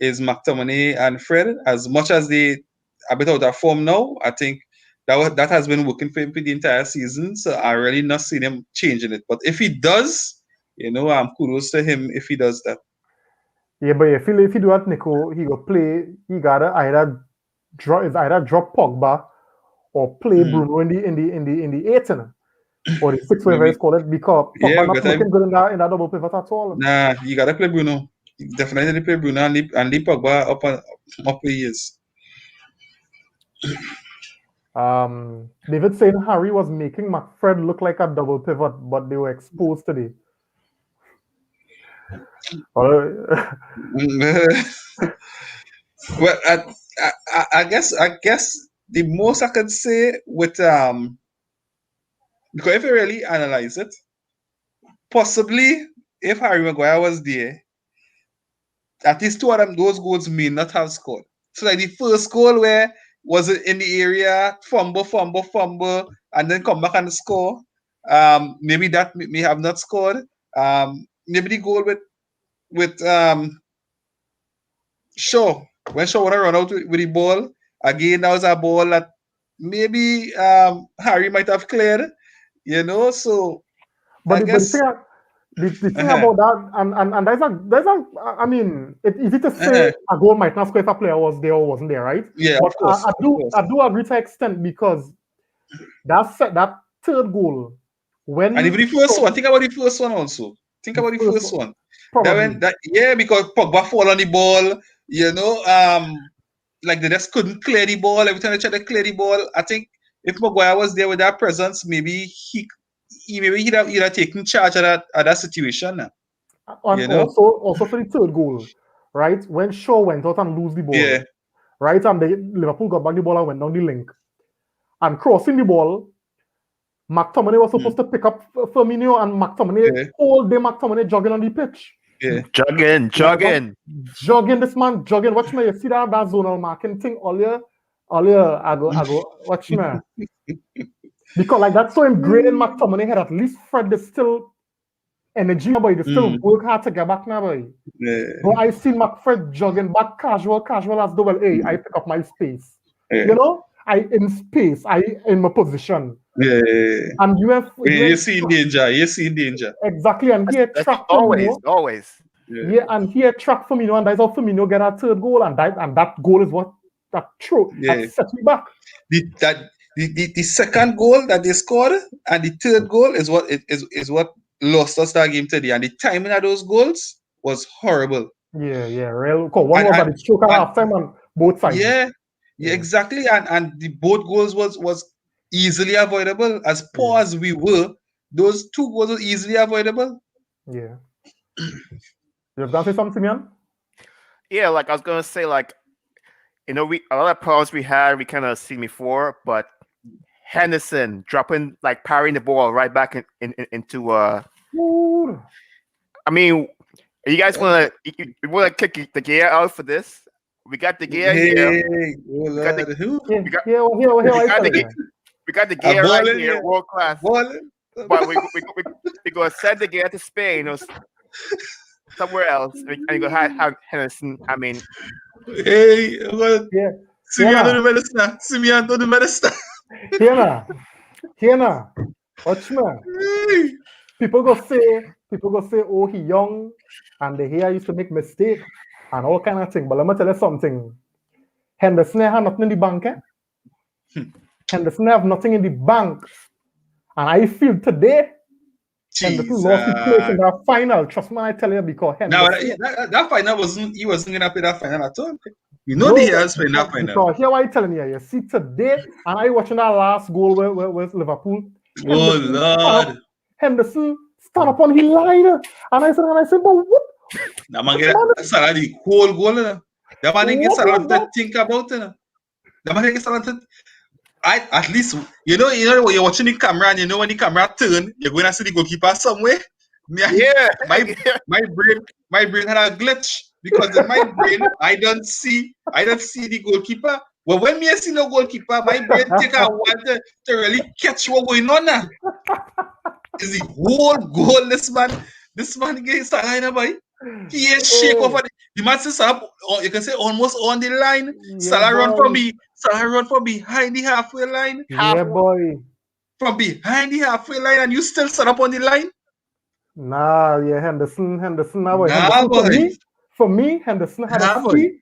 McTominay and Fred. As much as they a bit out of form now, I think that has been working for him for the entire season. So I really not seen him changing it. But if he does, kudos to him if he does that. Yeah, but if he do that, Nico, he will play. He gotta either drop Pogba or play Bruno in the 18 or the 6, whatever it's called, because Pogba not looking good in that double pivot at all. Nah, you gotta play Bruno. You definitely play Bruno and leave Pogba up where he is. David saying Harry was making McFred look like a double pivot, but they were exposed today. Well, I guess the most I could say with because if you really analyze it, possibly if Harry Maguire was there, at least 2 of those goals may not have scored. So like the first goal where was it in the area, fumble, and then come back and score. Maybe that may have not scored. Maybe the goal with Shaw, when Shaw wanna run out with the ball, again that was a ball that maybe Harry might have cleared, so but I guess the thing about that, and there's a I mean, it's easy to say a goal might not score if a player was there or wasn't there, right? Yeah, but of course, I do agree to an extent, because that third goal, when and even the first one, think about the first one also. Think about the first one. Probably. Because Pogba fall on the ball, like they just couldn't clear the ball. Every time they tried to clear the ball, I think if Maguire was there with that presence, maybe he'd have taken charge of that situation. And also for the third goal, right? When Shaw went out and lose the ball, right? And Liverpool got back the ball and went down the link. And crossing the ball, McTominay was supposed to pick up Firmino, and McTominay, all day McTominay jogging on the pitch. Yeah. Jogging. This man jogging. Watch me, you see that zonal marking thing earlier, I go, watch me. Because like that's so ingrained in McTominay head, at least Fred is still energy, boy. They still work hard to get back now, boy. Yeah. But I seen McFred jogging back casual as the well. Hey, I pick up my space. Yeah. You know, I in space, I in my position. Yeah. And you see danger. Exactly, and he track always. Yeah, and he track Firmino, and that's how Firmino get our third goal, and that goal is what that set me back. The second goal that they scored and the third goal is what lost us that game today, and the timing of those goals was horrible. Yeah, real. One was at the stroke at halftime on both sides. Yeah, exactly, and the both goals was easily avoidable. As poor as we were, those two goals were easily avoidable. Yeah. You've got to say something, man? Yeah, like I was gonna say, like, you know, a lot of problems we had, we kind of seen before, but Henderson dropping, like, parrying the ball right back into Ooh. I mean, you guys wanna kick the gear out for this? We got the gear here. We got the gear right here, world class. But we go send the gear to Spain or somewhere else, and go have Henderson. I mean, hey, Simeon to the minister. Here, watch me. People go say, oh, he young, and the hair used to make mistake and all kind of thing. But let me tell you something. Henderson have nothing in the bank. Henderson have nothing in the bank, and I feel today. Henderson lost the place in that final. Trust me, I tell you, because Henderson. Now that final he wasn't gonna play that final at all. You know the has playing that final. Because here I telling you, see today, and I watching that last goal with Liverpool. Oh Lord. Henderson stand up on his line, and I said, but what? That man get the whole goal. That man didn't get started to think about it. That man didn't get started to. At least you know when you're watching the camera, and you know when the camera turn, you're going to see the goalkeeper somewhere. My brain had a glitch because in my brain I don't see the goalkeeper. Well, when me see no goalkeeper, my brain take a while to really catch what's going on now. Is the whole goal this man gets a line boy. He ain't shake over the man says up, you can say almost on the line. Salah run from behind the halfway line. Yeah, boy. From behind the halfway line, and you still set up on the line? Nah, yeah, Henderson. Nah, boy. For me, Henderson had a see.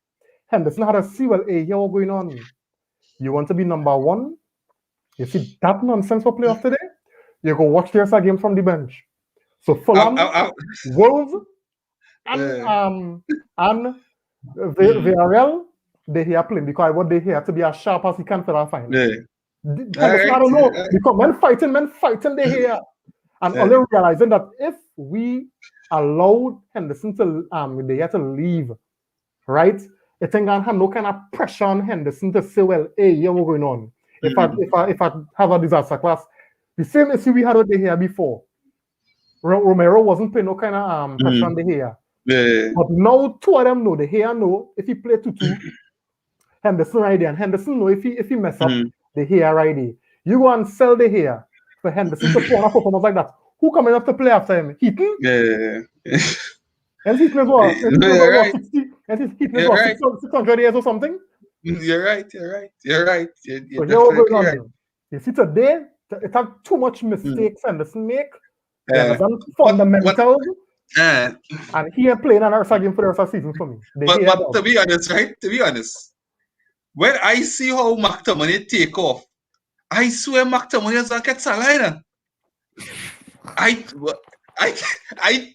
Henderson had a see. Well, hey, here what's going on? You want to be number one? You see that nonsense for playoff today? You go watch the rest of games from the bench. So Fulham, Wolves, and Villarreal, they here playing because what they here to be as sharp as he can for that final. I don't know because men fighting they here, and only realizing that if we allowed Henderson to they had to leave, right? I think I have no kind of pressure on Henderson to say, well, hey, yeah, what's going on? If I have a disaster class, the same issue we had with the hair before. Romero wasn't playing no kind of pressure on the hair. Yeah. But now two of them know the hair know if he play 2-2, Henderson right there, and Henderson know if he mess up the hair right there. You go and sell the hair for Henderson to put on a performance like that. Who coming up to play after him? Heaton? Yeah. And Heaton is what? Right. 60? And Heaton is what? 600 years or something? You're right. You're So right. You see today, it had too much mistakes Henderson make. Fundamentals. And he ain't playing another game for the rest of the season for me. But to be honest, when I see how McTominay take off, I swear McTominay is like a Salah. I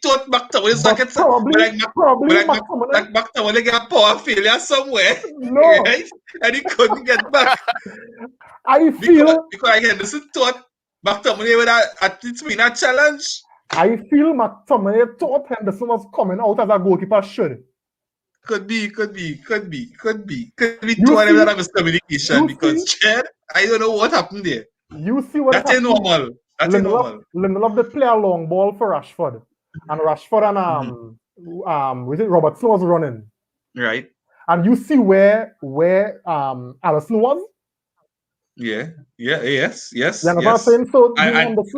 thought McTominay is like a Salah. Like McTominay got power failure somewhere. No. Right? And he couldn't get back. Because I Henderson thought McTominay would at least win a challenge. I feel McTominay thought Henderson was coming out as a goalkeeper should. Could be two of them see- that have miscommunication you because Chad, I don't know what happened there. You see what That ain't happened? normal. That ain't normal. Lindelof did play a long ball for Rashford. And Rashford and was it Robertson was running. Right. And you see where Alisson was? Yeah. Yes. You understand what I'm saying? So And No. if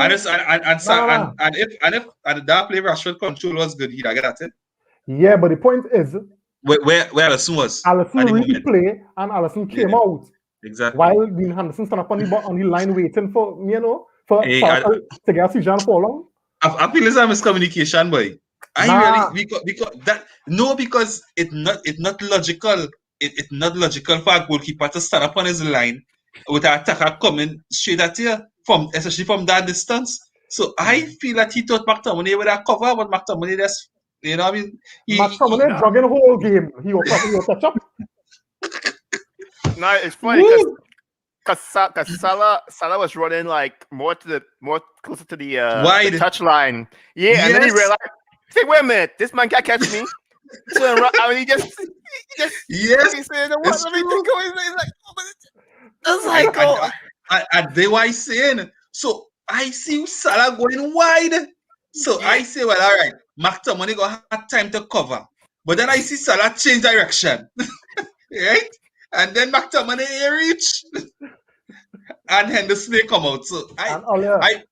that play Rashford control was good, he'd get at it. Yeah, but the point is Where Alisson was at Alisson the really moment. play and Alisson came Yeah. out. Exactly. While Dean Henderson stand up on the line waiting for for Hey, to get Jean for long. I feel it's a miscommunication, boy. Because it's not logical. It's not logical for a goalkeeper to stand up on his line with an attacker coming straight at you especially from that distance. So I feel that he thought McTominay would have cover, but McTominay just I mean McTominay jogging the whole game. He will catch up. No, it's funny because Salah was running like more closer to the touch line. Yeah, yes. And then he realized, say, wait a minute, this man can't catch me. So I mean, he just yes. He said, what? Let me think. He's like, it's like, and they were saying. So I see Salah going wide. So I say, well, all right, McTominay gonna have time to cover, but then I see Salah change direction, right? And then McTominay reach, and Henderson come out. So I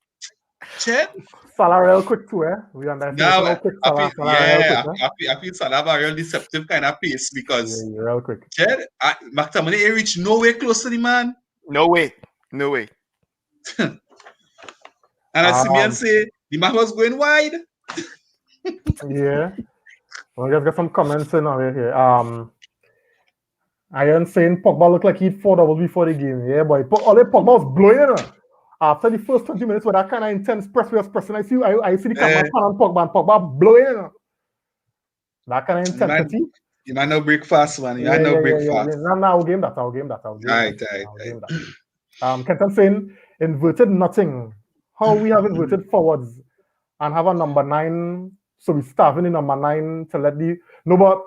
check. Salah real quick too, eh? We understand how quick Salah. I feel Salah have a real deceptive kind of pace because real quick. Check. McTominay reach nowhere close to the man. No way. And I see me and say the man was going wide. Yeah. We'll just get some comments in over here. I am saying Pogba looked like he'd 4 doubles before the game. Yeah, boy. Pogba was blowing it. After the first 20 minutes with that kind of intense press we was pressing, I see the camera on Pogba and Pogba blowing it. That kind of intensity. You might not break fast, man. You might not break fast. No, I'll game that. Right. Kenton saying inverted nothing. How we have inverted forwards and have a number 9, so we starving in number 9 to let but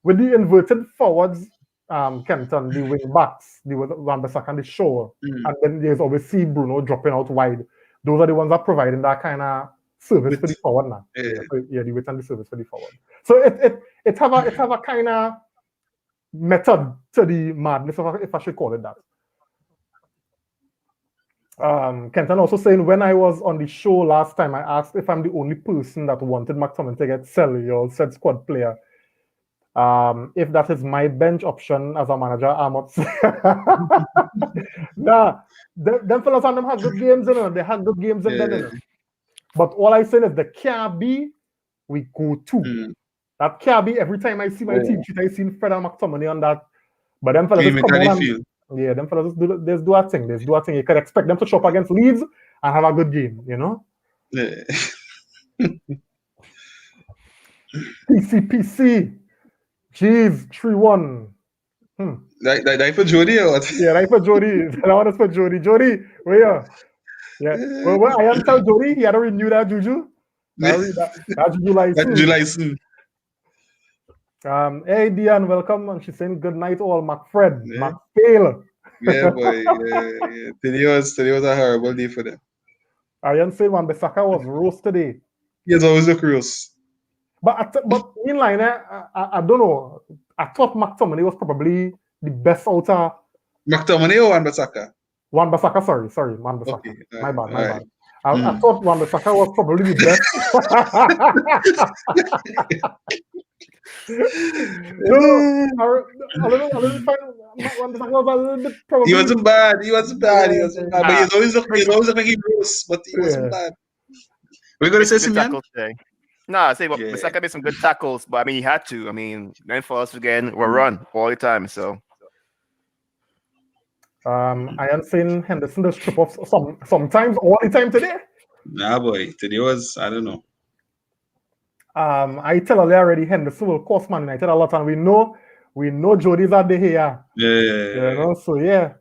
with the inverted forwards, Kenton, the wing backs, the Wan-Bissaka and the Shaw, and then there's obviously Bruno dropping out wide. Those are the ones that are providing that kind of service for the forward now. Yeah, the weight and the service for the forward. So it have a kind of method to the madness, if I should call it that. Kenton also saying, when I was on the show last time, I asked if I'm the only person that wanted McTominay to get sell. You all said squad player. If that is my bench option as a manager, I'm not. Nah, them fellas and them had good games, They had good games in them. But all I say is the KB we go to. That KB, every time I see my team sheet, I see Fred and McTominay on that. But them fellas just come on and, them fellas just do a thing. You can expect them to show up against Leeds and have a good game, PC. Jeez, 3-1. That for Jody or what? Yeah, right for Jody. That one is for Jody. Jody, where you? Yeah. Well, I am tell Jody he had to renew that Juju. That Juju license. Hey Diane, welcome. And she's saying good night all, McFred, McPhail. Yeah, boy. Yeah. Today was a horrible day for them. I am saying Wan-Bissaka was roast today. He always look roast. But in line, I don't know. I thought McTominay was probably the best out of McTominay or Wan-Bissaka? Wan-Bissaka, sorry, Wan-Bissaka. Okay, my bad. I thought Wan-Bissaka was probably the best. He wasn't bad. But he's always looking like he gross, but he wasn't bad. We're going to say Simeon? No, I say Bissaka made some good tackles, but I mean he had to. I mean, then for us again, we're run all the time. So I am saying Henderson does trip off sometimes all the time today. Nah, boy, today was I don't know. I tell you already, Henderson will cost Man United a lot, and we know Jody's at the here. Yeah. So yeah.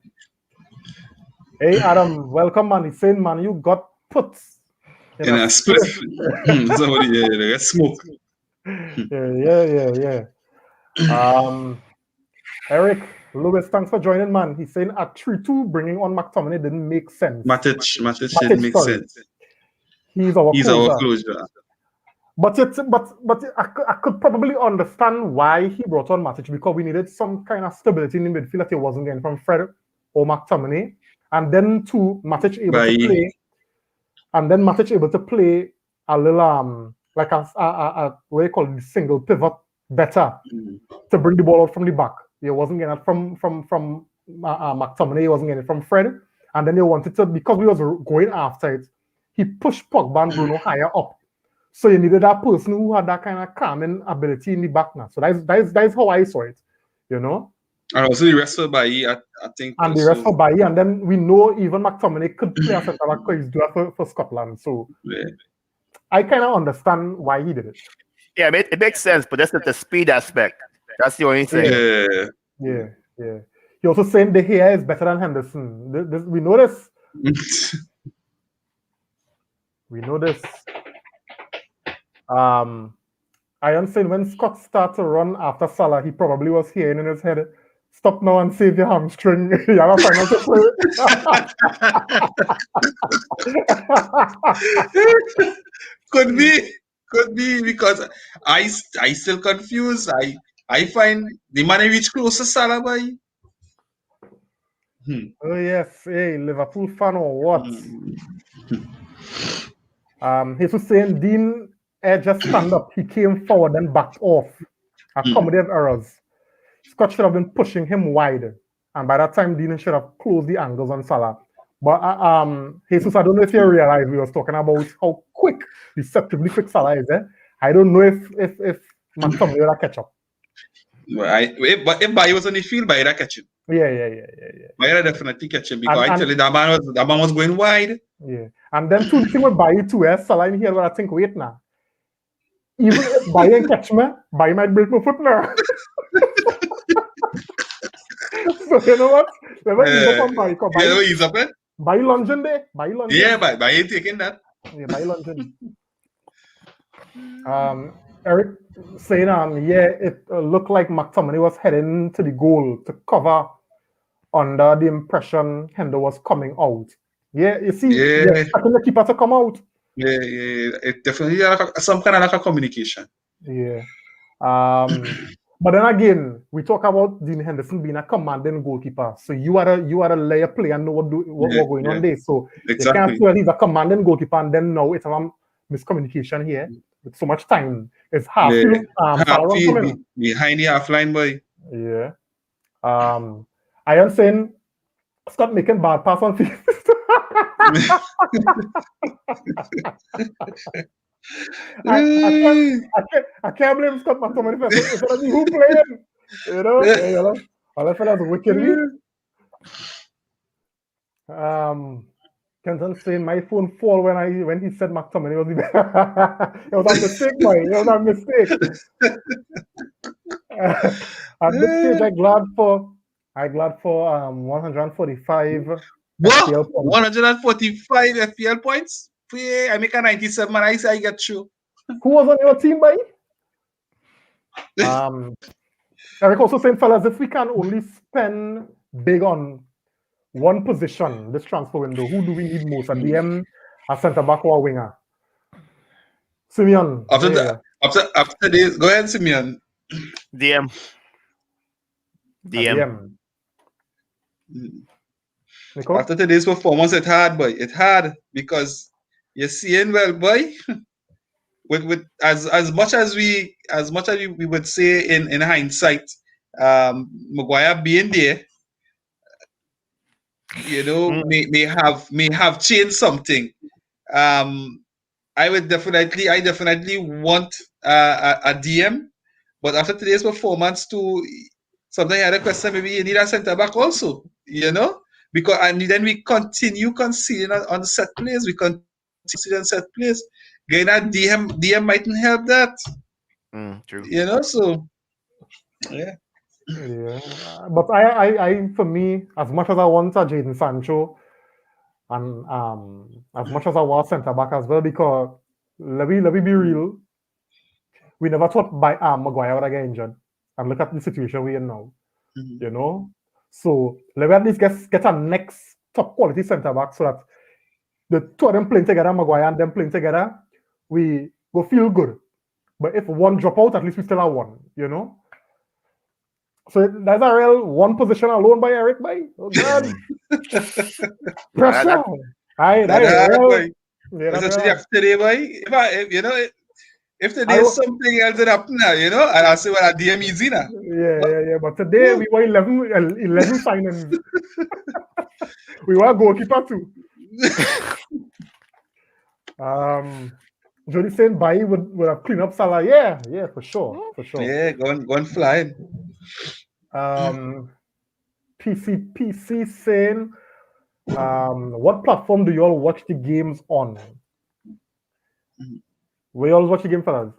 Hey Adam, welcome man. He's saying man, you got put in a split. Somebody, smoke. Yeah. Eric Lewis, thanks for joining, man. He's saying at 3-2, bringing on McTominay didn't make sense. Matic didn't make sorry. sense. He's our closer. closer. But I could probably understand why he brought on Matic, because we needed some kind of stability in the midfield that he wasn't getting from Fred or McTominay. And then Matic able to play. And then Matic able to play a little like a what do you call it, single pivot better to bring the ball out from the back. He wasn't getting it from McTominay, he wasn't getting it from Fred. And then they wanted to, because we was going after it, he pushed Pogba and Bruno higher up. So you needed that person who had that kind of calming ability in the back now. So that's how I saw it, you know. And also the rest for Bailly, I think. And the rest for Bailly, and then we know even McTominay could play a centre back because he's doing that for Scotland. So I kind of understand why he did it. Yeah, it makes sense, but that's the speed aspect. That's the only thing. Yeah. He also saying De Gea is better than Henderson. We know this. We know this. Iron saying when Scott started to run after Salah, he probably was hearing in his head, "Stop now and save your hamstring." You have a final to play. Could be because I still confused. I find the man reach close to Salah, boy. Oh yes, hey, Liverpool fan or what? He was saying Dean just stand up. He came forward and backed off. Accommodative errors. Scott should have been pushing him wide, and by that time Dean should have closed the angles on Salah. But Jesus, I don't know if you realize we was talking about how quick, deceptively quick Salah is. I don't know if McTominay will catch up. But if Bailly was on the field, Bailly would catch him. Yeah. Bailly definitely catch him because I tell you that man was going wide. Yeah, and then two thing with Bailly too. Salah in here, but I think wait now. Even if Bailly and catch me, Bailly might break my foot now. So you know what? Never ease up on Bailly. Ease up, eh? Bailly lunging there. Bailly lunging. Yeah, Bailly taking that. Yeah, Bailly lunging. Eric saying, it looked like McTominay was heading to the goal to cover under the impression Hendo was coming out. Yeah, you see, expecting the keeper to come out. Yeah, it definitely some kind of like a communication. Yeah. But then again, we talk about Dean Henderson being a commanding goalkeeper. So you are a layer player and know what going on there. So you can't say he's a commanding goalkeeper and then now it's a miscommunication here. With so much time, it's half behind the half line, boy. Yeah. I am saying stop making bad pass on field. I can't blame Scott McTominay for it's gonna be who playing. You know, all that fella's wickedly. Kenton saying my phone fall when he said McTominay was the it was a mistake, boy. It was a mistake. At this stage, I'm glad for 145. What? 145 FPL points? I make a 97 and I say I get through. Who was on your team, boy? Eric also saying, fellas, if we can only spend big on one position this transfer window, who do we need most? A DM, a centre back, or a winger? Simeon. After this, go ahead, Simeon. DM. After today's performance, it's hard, boy. It's hard because you're seeing well, boy. with as much as we would say in hindsight, Maguire being there, may have changed something. I definitely want a DM, but after today's performance, too, sometimes I had a question. Maybe you need a centre back also, because and then we continue conceding on set plays. We continue on set plays. Getting that DM mightn't help that. True. So yeah. Yeah, but I for me, as much as I want a Jadon Sancho, and as much as I want centre back as well, because let me be real, we never thought Maguire would get injured. and look at the situation we're in now. You know, so let me at least get a next top quality centre back so that the two of them playing together, Maguire and them playing together, we will feel good. But if one drop out, at least we still have one. You know. So that's a real one position alone by Eric by. Oh God. Pressure. That hard, boy. Yeah, Especially after today, boy. If today something else that happen now, and I say, well, I DM easy now. Yeah. But today we were 11 signings. We were goalkeeper too. Jody saying Bailly would have cleaned up Salah. Yeah, for sure. Yeah, going flying. PC saying, what platform do you all watch the games on? Where you all watch the game, fellas?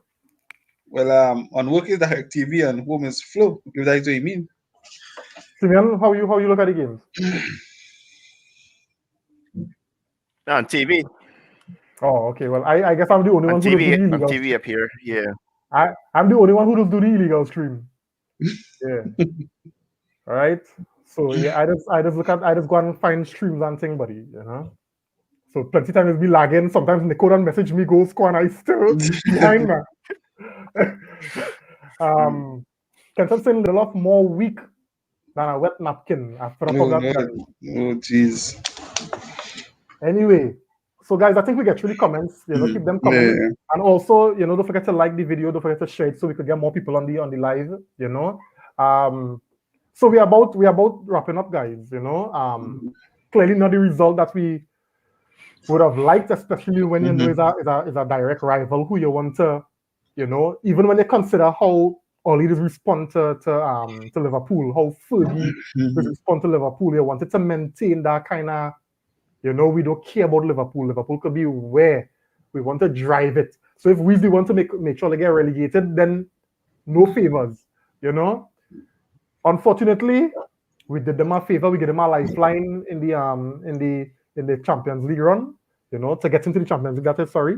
Well, on work is direct TV and home is Flow. If that's what you mean. Simeon, how you look at the games? On TV. Oh, okay. Well, I guess I'm the only one who does do the illegal on TV up here. Yeah. I'm the only one who does do the illegal stream. Yeah. All right. So yeah, I just go and find streams and thing, buddy. So plenty times be lagging. Sometimes Nico don't message me, go score, and I still behind me. Kenton saying a lot more weak than a wet napkin. I forgot that. Oh, jeez. Anyway, so guys, I think we get really comments. Keep them coming, and also, don't forget to like the video. Don't forget to share it so we could get more people on the live. So we about wrapping up, guys. Clearly not the result that we would have liked, especially when is a direct rival who you want to, even when they consider how all leaders respond to Liverpool, how Fergie respond to Liverpool, they wanted to maintain that kind of, we don't care about Liverpool. Liverpool could be where we want to drive it. So if we want to make sure they get relegated, then no favors, Unfortunately, we did them a favor. We gave them a lifeline in the Champions League run, to get into the Champions League. That is sorry.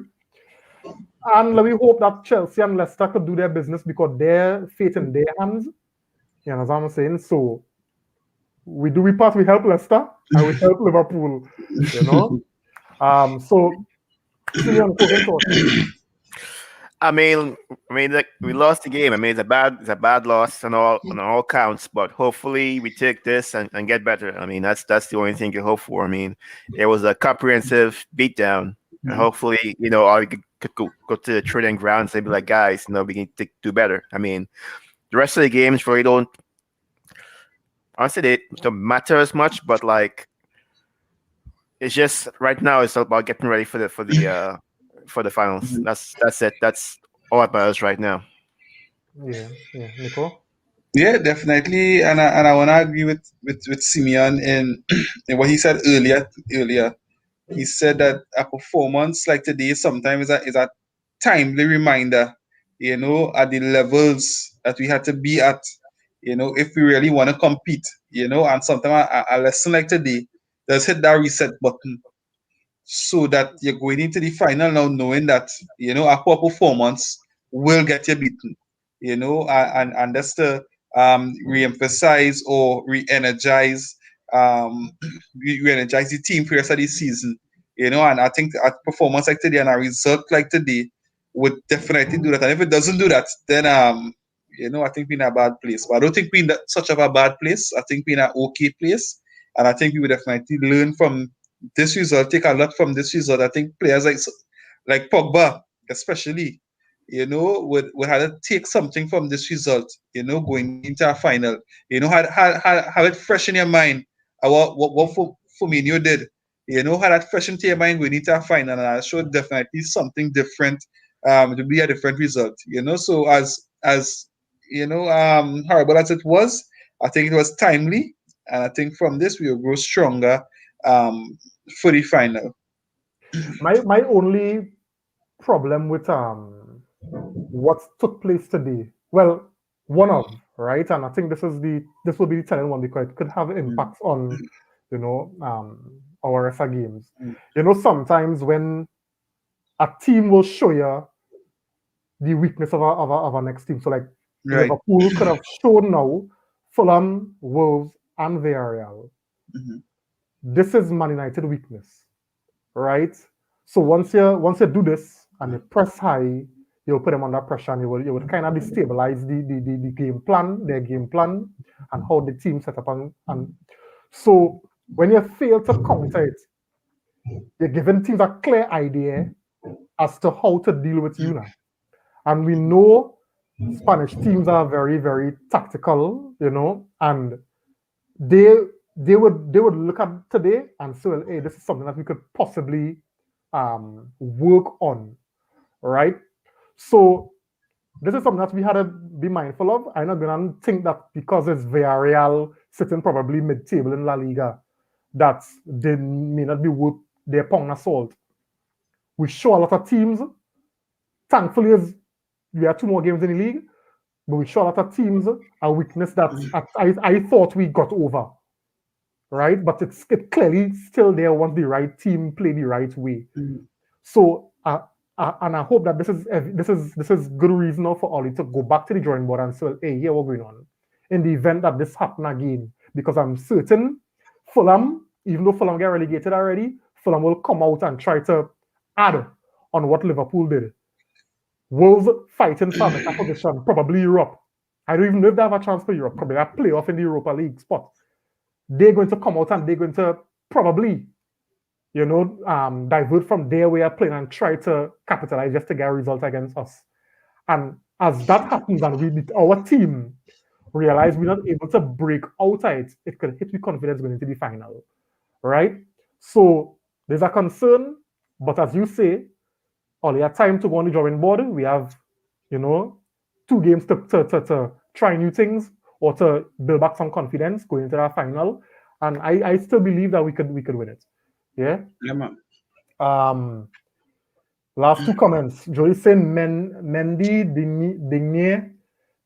And we hope that Chelsea and Leicester could do their business because their fate in their hands. You know what I'm saying? So we do we part. We help Leicester and we help Liverpool. So Simeon, closing thoughts. I mean, like, we lost the game. I mean, it's a bad loss on all counts. But hopefully, we take this and get better. I mean, that's the only thing you hope for. I mean, it was a comprehensive beatdown. And hopefully, all we could go to the training grounds and be like, guys, we need to do better. I mean, the rest of the games really don't. Honestly, they don't matter as much. But like, it's just right now. It's all about getting ready for the finals. That's it. That's all that matters right now. Yeah, Nico. Yeah, definitely, and I want to agree with Simeon in what he said earlier. He said that a performance like today sometimes is a timely reminder, at the levels that we had to be at, if we really want to compete, and sometimes a lesson like today does hit that reset button. So that you're going into the final now knowing that, a poor performance will get you beaten, and that's to re-emphasize or re-energize the team for the rest of the season, and I think a performance like today and a result like today would definitely do that. And if it doesn't do that, then I think we're in a bad place. But I don't think we're in such of a bad place. I think we're in an okay place, and I think we would definitely learn from this result, take a lot from this result. I think players like Pogba, especially, would have to take something from this result, going into a final. Have it fresh in your mind. What Firmino did, have that fresh into your mind going into a final, and I showed definitely something different, to be a different result. So as horrible as it was, I think it was timely, and I think from this we will grow stronger. For the final. My only problem with what took place today, well, one of, right, and I think this will be the telling one because it could have impacts on our rest of games. Sometimes when a team will show you the weakness of our next team, so like Right. Liverpool could have shown now, Fulham, Wolves, and Villarreal. Mhm. This is Man United weakness, right? So once you do this and you press high, you'll put them under pressure and you will kind of destabilize the game plan, their game plan, and how the team set up. And so when you fail to counter it, you're giving teams a clear idea as to how to deal with you now. And we know Spanish teams are very, very tactical, and they would look at today and say, well, hey, this is something that we could possibly work on, right? So this is something that we had to be mindful of. I'm not gonna think that because it's Villarreal sitting probably mid-table in La Liga, that they may not be worth their pound of salt. We show a lot of teams. Thankfully, we have 2 more games in the league, but we show a lot of teams a weakness that I thought we got over, right? But it's clearly still there once the right team play the right way. So, and I hope that this is good reason now for Ollie to go back to the drawing board and say, hey, here what's going on in the event that this happen again, because I'm certain Fulham, even though Fulham get relegated already, Fulham will come out and try to add on what Liverpool did. Wolves fighting for a position, probably Europe. I don't even know if they have a chance for Europe, probably a playoff in the Europa League spot. They're going to come out and they're going to probably, divert from their way of playing and try to capitalize just to get a result against us. And as that happens and our team realize we're not able to break out it could hit with confidence going into the final, right? So there's a concern, but as you say, only a time to go on the drawing board. We have, 2 games to try new things or to build back some confidence going into our final. And I still believe that we could win it. Yeah. Yeah, man. Last 2 comments. Joey saying Mendy, Digne,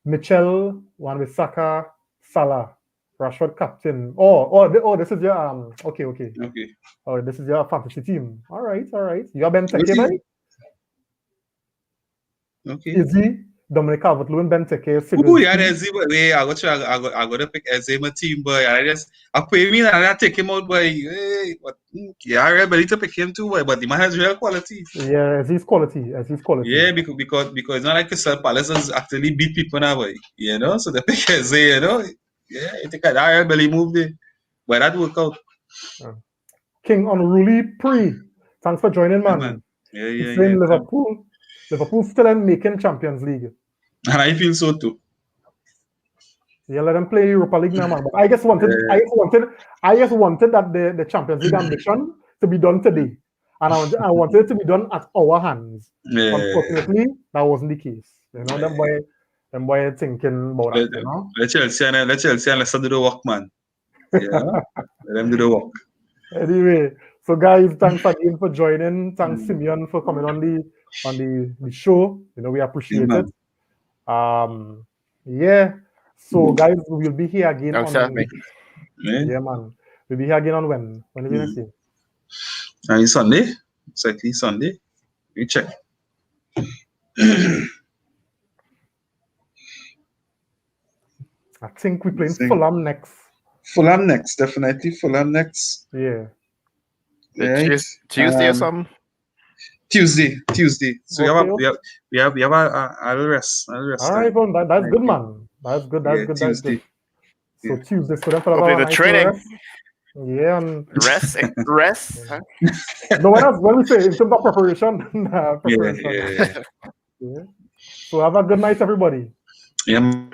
Mitchell, Wan-Bissaka, Salah, Rashford captain. This is your okay. Oh, this is your fantasy team. All right. You have Benteke, right? Okay. Izzy, Dominic Calvert-Lewin, Benteke. Ooh, yeah, Eze, but wait, I got to pick Eze my team, boy. I pay me and I take him out, boy. Hey, but yeah, I'm ready to pick him too, boy. But the man has real quality. Yeah, Eze's quality. Yeah, because it's not like Crystal Palace has actually beat people now, boy. So the pick Eze, yeah, I think I really moved it, but that worked out. King Unruly Pre, thanks for joining, man. Yeah, man. Yeah. Saying Liverpool still in making Champions League. And I feel so too. Yeah, let them play Europa League now, man. But I just wanted that the Champions League ambition to be done today, and I wanted it to be done at our hands. Yeah. Unfortunately, that wasn't the case. Them boy thinking about that. Let Chelsea and let's do the work, man. Yeah, let them do the work. Anyway, so guys, thanks again for joining. Thanks Simeon for coming on the show. We appreciate it. Yeah. So guys, we'll be here again on yeah, man. We'll be here again on when? When are we gonna see? Sunday. Exactly Sunday. We check. I think we're playing Fulham next. Fulham next, definitely. Fulham next. Yeah. Tuesday or something? Tuesday. So okay. we have a rest. All right, bro. That's good, man. That's good. Tuesday. So Tuesday, so then for the training. Rest. Yeah, and rest. Huh? No, when we say in terms of preparation, Yeah. So have a good night, everybody. Yeah.